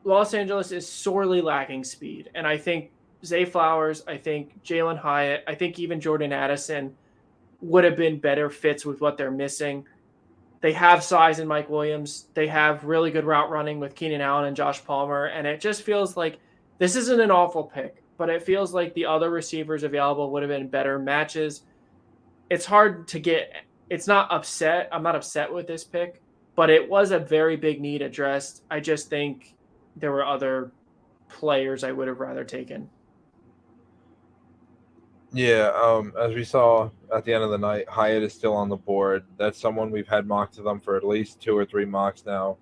Los Angeles is sorely lacking speed. And I think Zay Flowers, I think Jalen Hyatt, I think even Jordan Addison would have been better fits with what they're missing. They have size in Mike Williams. They have really good route running with Keenan Allen and Josh Palmer. And it just feels like this isn't an awful pick, but it feels like the other receivers available would have been better matches. It's hard to get, it's not upset. I'm not upset with this pick, but it was a very big need addressed. I just think there were other players I would have rather taken. Yeah, as we saw at the end of the night, Hyatt is still on the board. That's someone we've had mocked to them for at least 2 or 3 mocks now.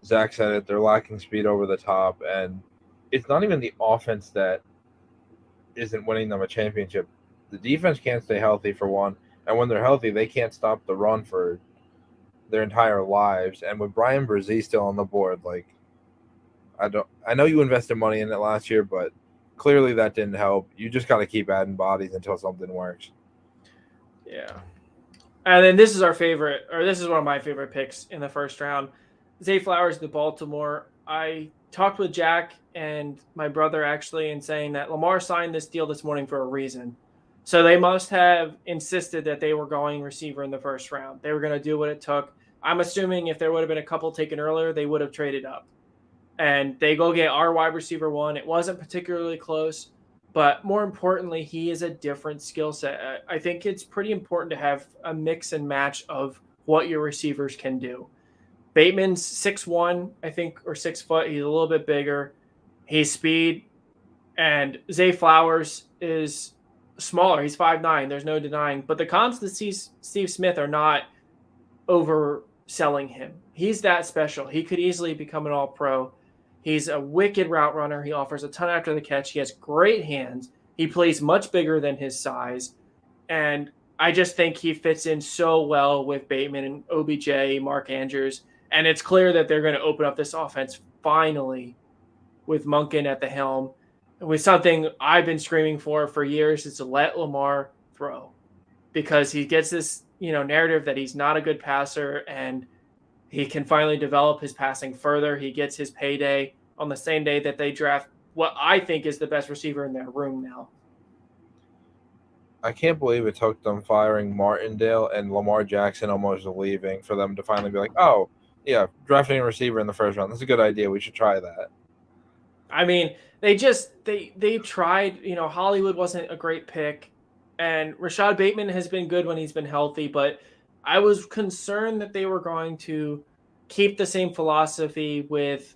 Zach said it, they're lacking speed over the top, and it's not even the offense that isn't winning them a championship. The defense can't stay healthy for one, and when they're healthy, they can't stop the run for their entire lives. And with Brian Brzee still on the board, like I know you invested money in it last year, but clearly that didn't help. You just got to keep adding bodies until something works. Yeah. And then this is our favorite, or this is one of my favorite picks in the first round. Zay Flowers, the Baltimore. I talked with Jack and my brother actually in saying that Lamar signed this deal this morning for a reason. So they must have insisted that they were going receiver in the first round. They were going to do what it took. I'm assuming if there would have been a couple taken earlier, they would have traded up. And they go get our wide receiver one. It wasn't particularly close, but more importantly, he is a different skill set. I think it's pretty important to have a mix and match of what your receivers can do. Bateman's 6'1", I think, or 6 foot. He's a little bit bigger. He's speed. And Zay Flowers is smaller. He's 5'9". There's no denying. But the comps to Steve Smith are not overselling him. He's that special. He could easily become an all-pro. He's a wicked route runner. He offers a ton after the catch. He has great hands. He plays much bigger than his size. And I just think he fits in so well with Bateman and OBJ, Mark Andrews. And it's clear that they're going to open up this offense finally with Monken at the helm. With something I've been screaming for years is to let Lamar throw. Because he gets this, narrative that he's not a good passer and he can finally develop his passing further. He gets his payday on the same day that they draft what I think is the best receiver in their room now. I can't believe it took them firing Martindale and Lamar Jackson almost leaving for them to finally be like, oh, yeah, drafting a receiver in the first round. That's a good idea. We should try that. I mean, they tried, Hollywood wasn't a great pick. And Rashad Bateman has been good when he's been healthy, but I was concerned that they were going to keep the same philosophy with,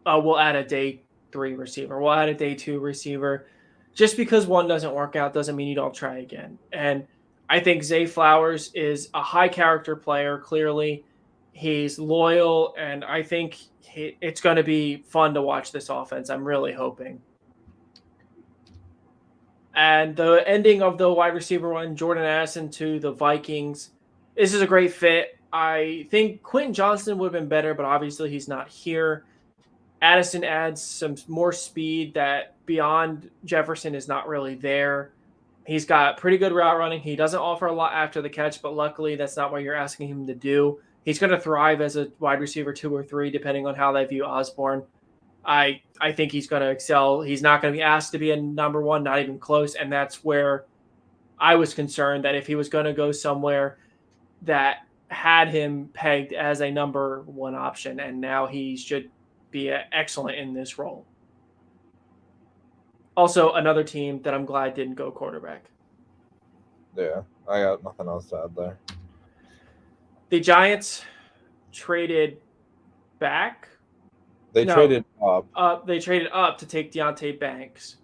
we'll add a day 3 receiver, we'll add a day 2 receiver. Just because one doesn't work out doesn't mean you don't try again. And I think Zay Flowers is a high character player, clearly. He's loyal, and I think it's going to be fun to watch this offense. I'm really hoping. And the ending of the wide receiver one, Jordan Addison to the Vikings. This is a great fit. I think Quentin Johnston would have been better, but obviously he's not here. Addison adds some more speed that beyond Jefferson is not really there. He's got pretty good route running. He doesn't offer a lot after the catch, but luckily that's not what you're asking him to do. He's going to thrive as a wide receiver 2 or 3, depending on how they view Osborne. I think he's going to excel. He's not going to be asked to be a number 1, not even close. And that's where I was concerned that if he was going to go somewhere that had him pegged as a number 1 option, and now he should be excellent in this role. Also, another team that I'm glad didn't go quarterback. Yeah, I got nothing else to add there. The Giants traded back. They traded up. They traded up to take Deonte Banks.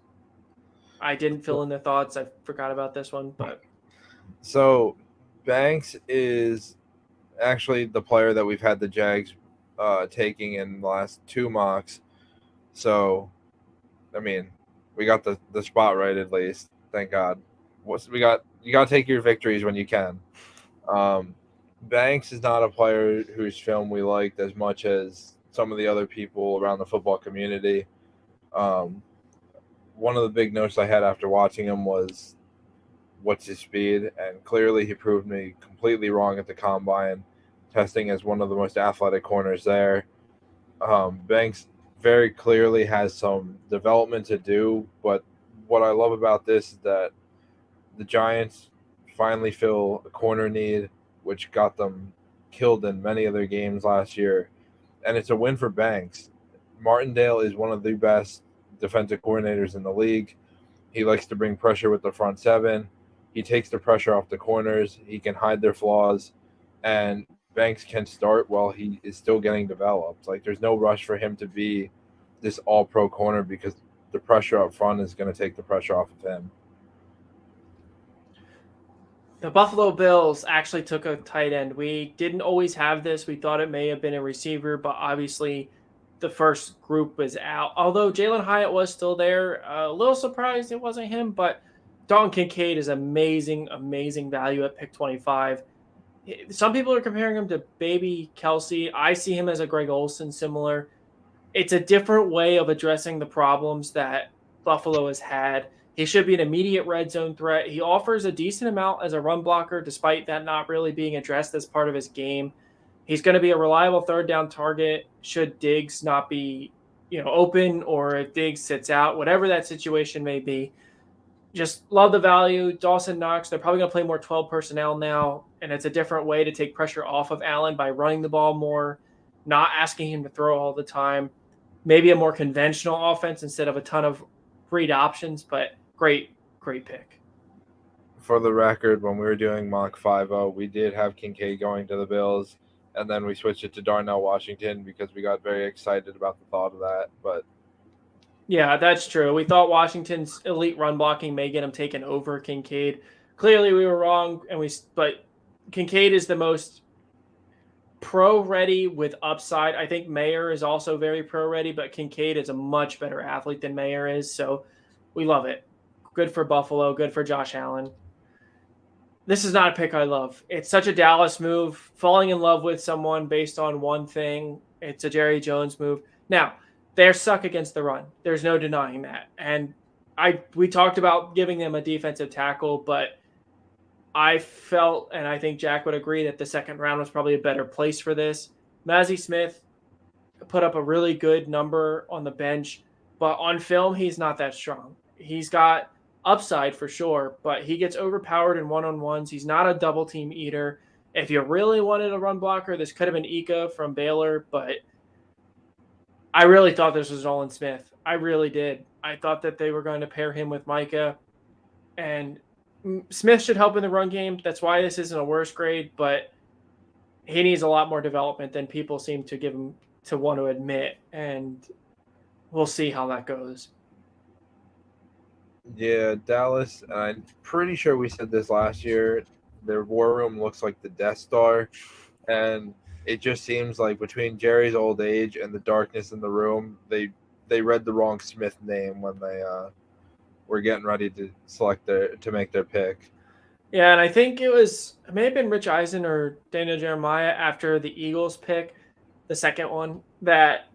I didn't fill in the thoughts. I forgot about this one, but so Banks is actually the player that we've had the Jags taking in the last 2 mocks. So, I mean, we got the spot right at least. Thank God. You got to take your victories when you can. Banks is not a player whose film we liked as much as some of the other people around the football community. One of the big notes I had after watching him was, what's his speed? And clearly he proved me completely wrong at the combine, testing as one of the most athletic corners there. Banks very clearly has some development to do, but what I love about this is that the Giants finally fill a corner need, which got them killed in many of their games last year. And it's a win for Banks. Martindale is one of the best defensive coordinators in the league. He likes to bring pressure with the front seven. He takes the pressure off the corners. He can hide their flaws. And Banks can start while he is still getting developed. Like, there's no rush for him to be this all-pro corner because the pressure up front is going to take the pressure off of him. The Buffalo Bills actually took a tight end. We didn't always have this. We thought it may have been a receiver, but obviously the first group was out. Although Jalen Hyatt was still there. A little surprised it wasn't him, but Dalton Kincaid is amazing, amazing value at pick 25. Some people are comparing him to baby Kelsey. I see him as a Greg Olsen similar. It's a different way of addressing the problems that Buffalo has had. He should be an immediate red zone threat. He offers a decent amount as a run blocker, despite that not really being addressed as part of his game. He's going to be a reliable third down target should Diggs not be, open, or if Diggs sits out, whatever that situation may be. Just love the value. Dawson Knox, they're probably going to play more 12 personnel now, and it's a different way to take pressure off of Allen by running the ball more, not asking him to throw all the time. Maybe a more conventional offense instead of a ton of read options, but great pick. For the record, when we were doing mock 5-0, we did have Kincaid going to the Bills, and then we switched it to Darnell Washington because we got very excited about the thought of that. But yeah, that's true. We thought Washington's elite run blocking may get him taken over Kincaid. Clearly, we were wrong, but Kincaid is the most pro-ready with upside. I think Mayer is also very pro-ready, but Kincaid is a much better athlete than Mayer is, so we love it. Good for Buffalo, good for Josh Allen. This is not a pick I love. It's such a Dallas move, falling in love with someone based on one thing. It's a Jerry Jones move. Now, they suck against the run. There's no denying that. And we talked about giving them a defensive tackle, but I felt, and I think Jack would agree, that the second round was probably a better place for this. Mazi Smith put up a really good number on the bench, but on film, he's not that strong. He's got upside for sure, but he gets overpowered in one-on-ones. He's not a double team eater. If you really wanted a run blocker, this could have been Ika from Baylor, but I really thought this was Nolan Smith. I really did. I thought that they were going to pair him with Micah, and Smith should help in the run game. That's why this isn't a worse grade, but he needs a lot more development than people seem to give him to want to admit, and we'll see how that goes. Yeah, Dallas, I'm pretty sure we said this last year, their war room looks like the Death Star, and it just seems like between Jerry's old age and the darkness in the room, they read the wrong Smith name when they were getting ready to make their pick. Yeah, and I think it may have been Rich Eisen or Daniel Jeremiah after the Eagles pick, the second one, that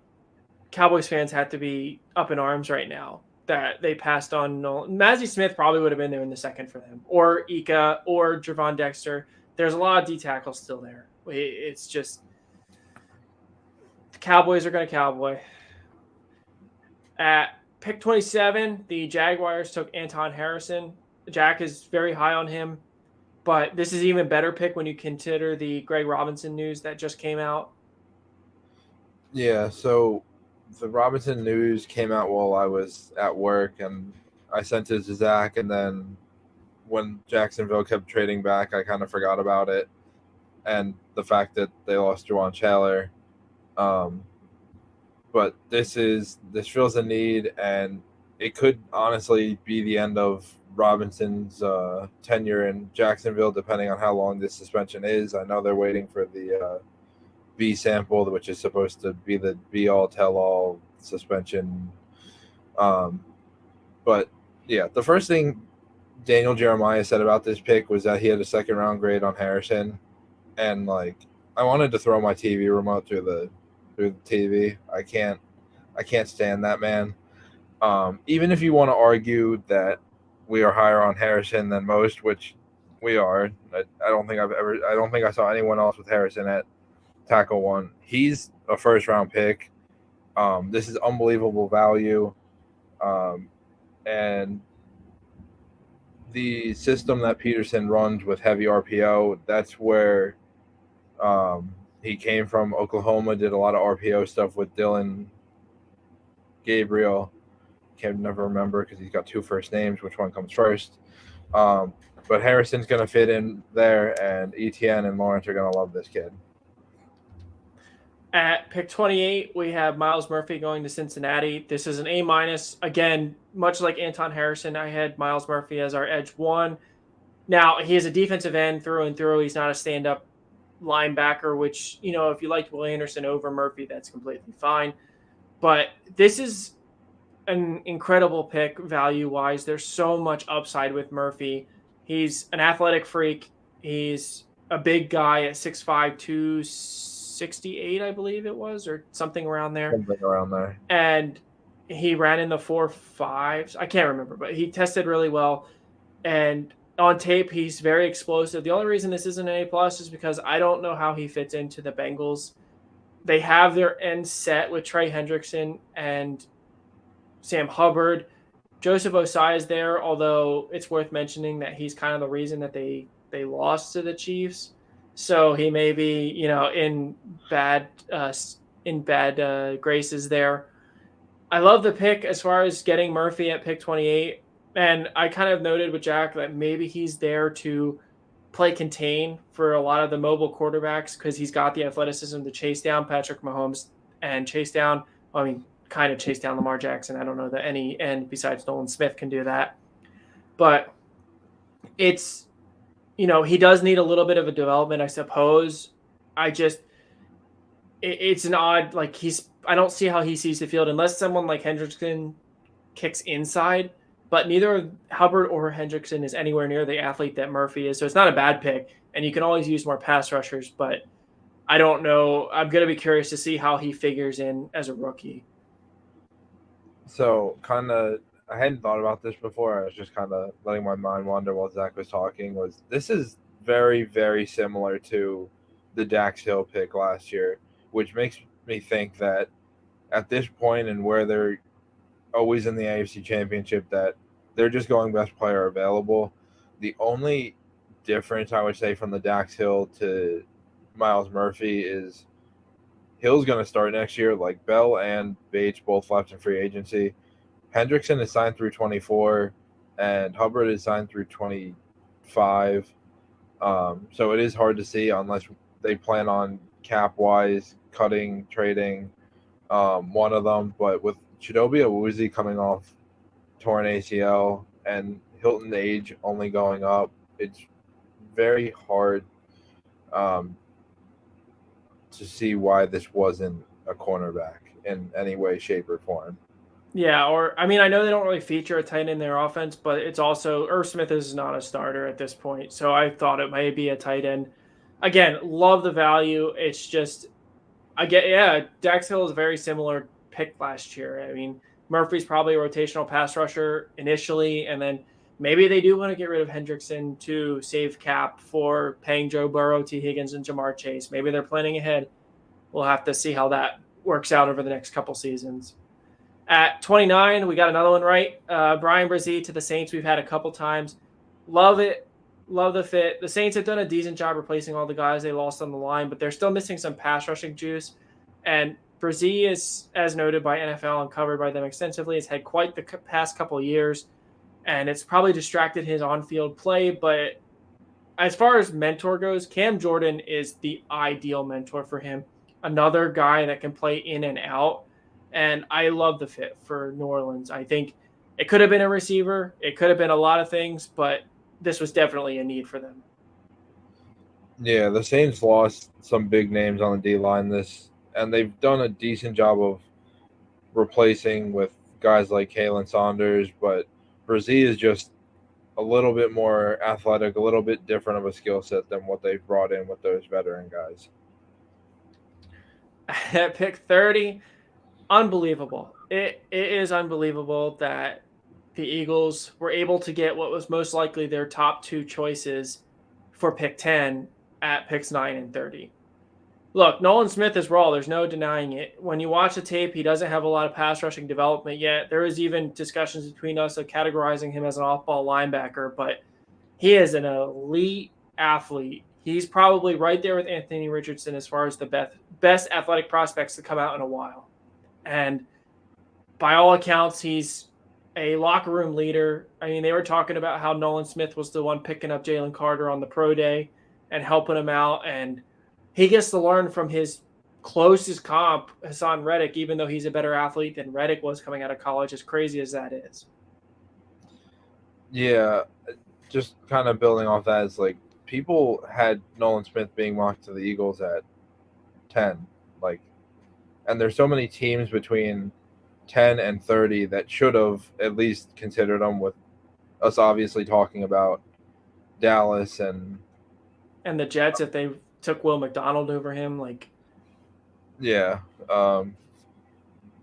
Cowboys fans had to be up in arms right now that they passed on Nolan. Mazi Smith probably would have been there in the second for them, or Ika, or Javon Dexter. There's a lot of D tackles still there. It's just the Cowboys are going to cowboy. At pick 27, the Jaguars took Anton Harrison. Jack is very high on him, but this is an even better pick when you consider the Greg Robinson news that just came out. Yeah, so the Robinson news came out while I was at work, and I sent it to Zach, and then when Jacksonville kept trading back, I kind of forgot about it, and the fact that they lost Juwan Chaler. But this fills a need, and it could honestly be the end of Robinson's tenure in Jacksonville, depending on how long this suspension is. I know they're waiting for the B sample, which is supposed to be the be all tell all suspension. But yeah, the first thing Daniel Jeremiah said about this pick was that he had a second round grade on Harrison, and like I wanted to throw my TV remote through the TV. I can't stand that man. Even if you want to argue that we are higher on Harrison than most, which we are, I don't think I saw anyone else with Harrison at tackle one. He's a first round pick. This is unbelievable value. And the system that Peterson runs with heavy RPO, that's where he came from. Oklahoma did a lot of RPO stuff with Dylan Gabriel. Can never remember because he's got two first names. Which one comes first? But Harrison's going to fit in there, and Etienne and Lawrence are going to love this kid. At pick 28, we have Myles Murphy going to Cincinnati. This is an A-. Again, much like Anton Harrison, I had Myles Murphy as our edge one. Now, he is a defensive end through and through. He's not a stand-up linebacker, which, if you liked Will Anderson over Murphy, that's completely fine. But this is an incredible pick value-wise. There's so much upside with Murphy. He's an athletic freak. He's a big guy at 6'5", 268, I believe it was, or something around there. Something around there. And he ran in the 4.5s. I can't remember, but he tested really well. And on tape, he's very explosive. The only reason this isn't an A+ is because I don't know how he fits into the Bengals. They have their end set with Trey Hendrickson and Sam Hubbard. Joseph Osai is there, although it's worth mentioning that he's kind of the reason that they lost to the Chiefs. So he may be, in bad graces there. I love the pick as far as getting Murphy at pick 28. And I kind of noted with Jack that maybe he's there to play contain for a lot of the mobile quarterbacks because he's got the athleticism to chase down Patrick Mahomes and kind of chase down Lamar Jackson. I don't know that any end besides Nolan Smith can do that. But it's, he does need a little bit of a development, I suppose. It's an odd, I don't see how he sees the field unless someone like Hendrickson kicks inside, but neither Hubbard or Hendrickson is anywhere near the athlete that Murphy is. So it's not a bad pick, and you can always use more pass rushers, but I don't know. I'm going to be curious to see how he figures in as a rookie. So I hadn't thought about this before. I was just kind of letting my mind wander while Zach was talking. This is very, very similar to the Dax Hill pick last year, which makes me think that at this point and where they're always in the AFC Championship, that they're just going best player available. The only difference I would say from the Dax Hill to Myles Murphy is Hill's going to start next year. Like Bell and Bates both left in free agency. Hendrickson is signed through 24, and Hubbard is signed through 25. So it is hard to see unless they plan on cap-wise cutting, trading one of them. But with Chidobe Awuzie coming off torn ACL and Hilton age only going up, it's very hard to see why this wasn't a cornerback in any way, shape, or form. Yeah, I know they don't really feature a tight end in their offense, but it's also Irv Smith is not a starter at this point, so I thought it might be a tight end. Again, love the value. It's just, Dax Hill is a very similar pick last year. Murphy's probably a rotational pass rusher initially, and then maybe they do want to get rid of Hendrickson to save cap for paying Joe Burrow, T. Higgins, and Jamar Chase. Maybe they're planning ahead. We'll have to see how that works out over the next couple seasons. At 29, we got another one right. Bryan Bresee to the Saints. We've had a couple times. Love it. Love the fit. The Saints have done a decent job replacing all the guys they lost on the line, but they're still missing some pass rushing juice. And Bresee is, as noted by NFL and covered by them extensively, has had quite the past couple of years, and it's probably distracted his on-field play. But as far as mentor goes, Cam Jordan is the ideal mentor for him. Another guy that can play in and out. And I love the fit for New Orleans. I think it could have been a receiver. It could have been a lot of things, but this was definitely a need for them. Yeah, the Saints lost some big names on the D-line and they've done a decent job of replacing with guys like Kalen Saunders, but Brzee is just a little bit more athletic, a little bit different of a skill set than what they've brought in with those veteran guys. At pick 30, unbelievable. It is unbelievable that the Eagles were able to get what was most likely their top two choices for pick 10 at picks 9 and 30. Look, Nolan Smith is raw. There's no denying it. When you watch the tape, he doesn't have a lot of pass rushing development yet. There is even discussions between us of categorizing him as an off-ball linebacker, but he is an elite athlete. He's probably right there with Anthony Richardson as far as the best athletic prospects to come out in a while. And by all accounts, he's a locker room leader. I mean, they were talking about how Nolan Smith was the one picking up Jalen Carter on the pro day and helping him out. And he gets to learn from his closest comp, Hassan Reddick, even though he's a better athlete than Reddick was coming out of college, as crazy as that is. Yeah, just kind of building off that is like people had Nolan Smith being mocked to the Eagles at 10. Like, and there's so many teams between 10 and 30 that should have at least considered him, with us obviously talking about Dallas and the Jets, if they took Will McDonald over him, like, yeah.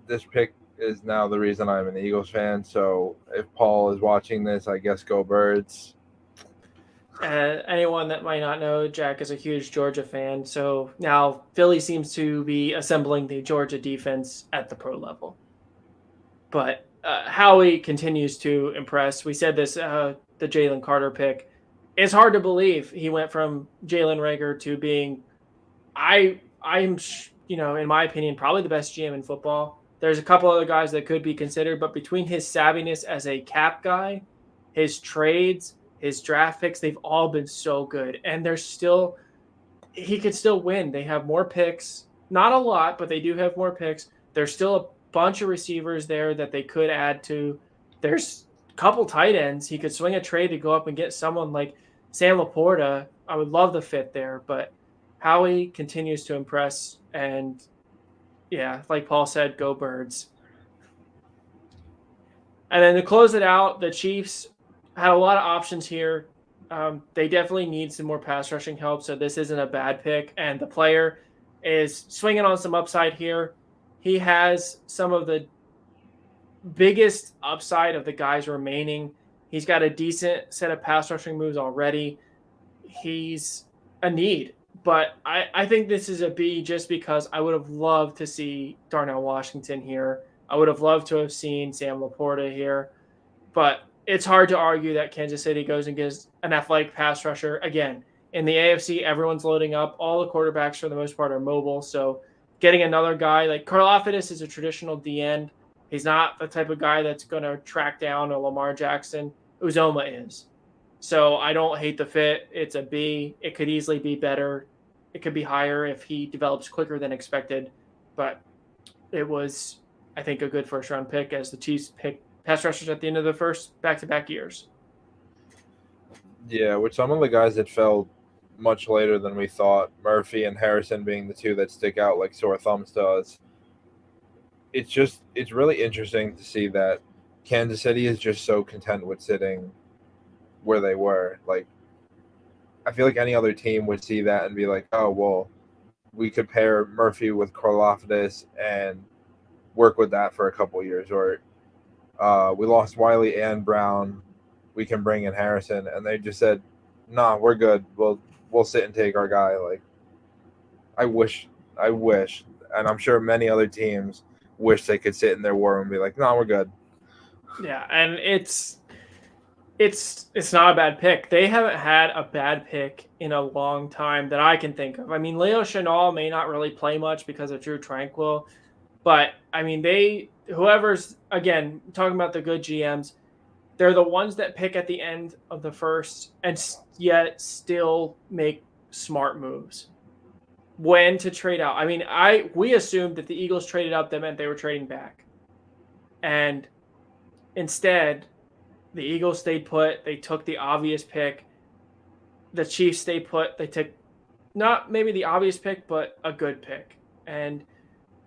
This pick is now the reason I'm an Eagles fan. So if Paul is watching this, I guess go Birds. Anyone that might not know, Jack is a huge Georgia fan. So now Philly seems to be assembling the Georgia defense at the pro level. But Howie continues to impress. We said this, the Jalen Carter pick. It's hard to believe he went from Jalen Reagor to being, I'm, in my opinion, probably the best GM in football. There's a couple other guys that could be considered, but between his savviness as a cap guy, his trades, his draft picks, they've all been so good. And he could still win. They have more picks, not a lot, but they do have more picks. There's still a bunch of receivers there that they could add to. There's a couple tight ends. He could swing a trade to go up and get someone like Sam Laporta. I would love the fit there, but Howie continues to impress. And yeah, like Paul said, go Birds. And then to close it out, the Chiefs had a lot of options here. They definitely need some more pass rushing help, so this isn't a bad pick. And the player is swinging on some upside here. He has some of the biggest upside of the guys remaining. He's got a decent set of pass rushing moves already. He's a need, but I think this is a B just because I would have loved to see Darnell Washington here. I would have loved to have seen Sam Laporta here, but it's hard to argue that Kansas City goes and gets an athletic pass rusher. Again, in the AFC, everyone's loading up. All the quarterbacks, for the most part, are mobile. So getting another guy like Karlaftis is a traditional D end. He's not the type of guy that's going to track down a Lamar Jackson. Uzomah is. So I don't hate the fit. It's a B. It could easily be better. It could be higher if he develops quicker than expected. But it was, I think, a good first-round pick as the Chiefs pick pass rushers at the end of the first back-to-back years. Yeah, with some of the guys that fell much later than we thought, Murphy and Harrison being the two that stick out like sore thumbs to us. It's really interesting to see that Kansas City is just so content with sitting where they were. Like, I feel like any other team would see that and be like, oh, well, we could pair Murphy with Karlaftis and work with that for a couple of years. Or we lost Wiley and Brown. We can bring in Harrison. And they just said, nah, we're good. We'll sit and take our guy. Like, I wish, and I'm sure many other teams wish they could sit in their war and be like, no, we're good. Yeah, and it's not a bad pick. They haven't had a bad pick in a long time that I can think of. I mean, Leo Chenal may not really play much because of Drew Tranquill, but I mean, whoever's, again, talking about the good GMs, they're the ones that pick at the end of the first and yet still make smart moves. When to trade out. I mean, we assumed that the Eagles traded up, that meant they were trading back. And instead, the Eagles stayed put. They took the obvious pick. The Chiefs stayed put. They took not maybe the obvious pick, but a good pick. And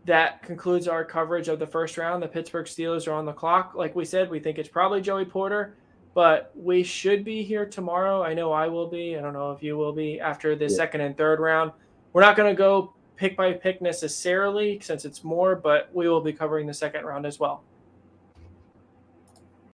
that concludes our coverage of the first round. The Pittsburgh Steelers are on the clock. Like we said, we think it's probably Joey Porter, but we should be here tomorrow. I know I will be. I don't know if you will be after the second and third round. We're not going to go pick by pick necessarily since it's more, but we will be covering the second round as well.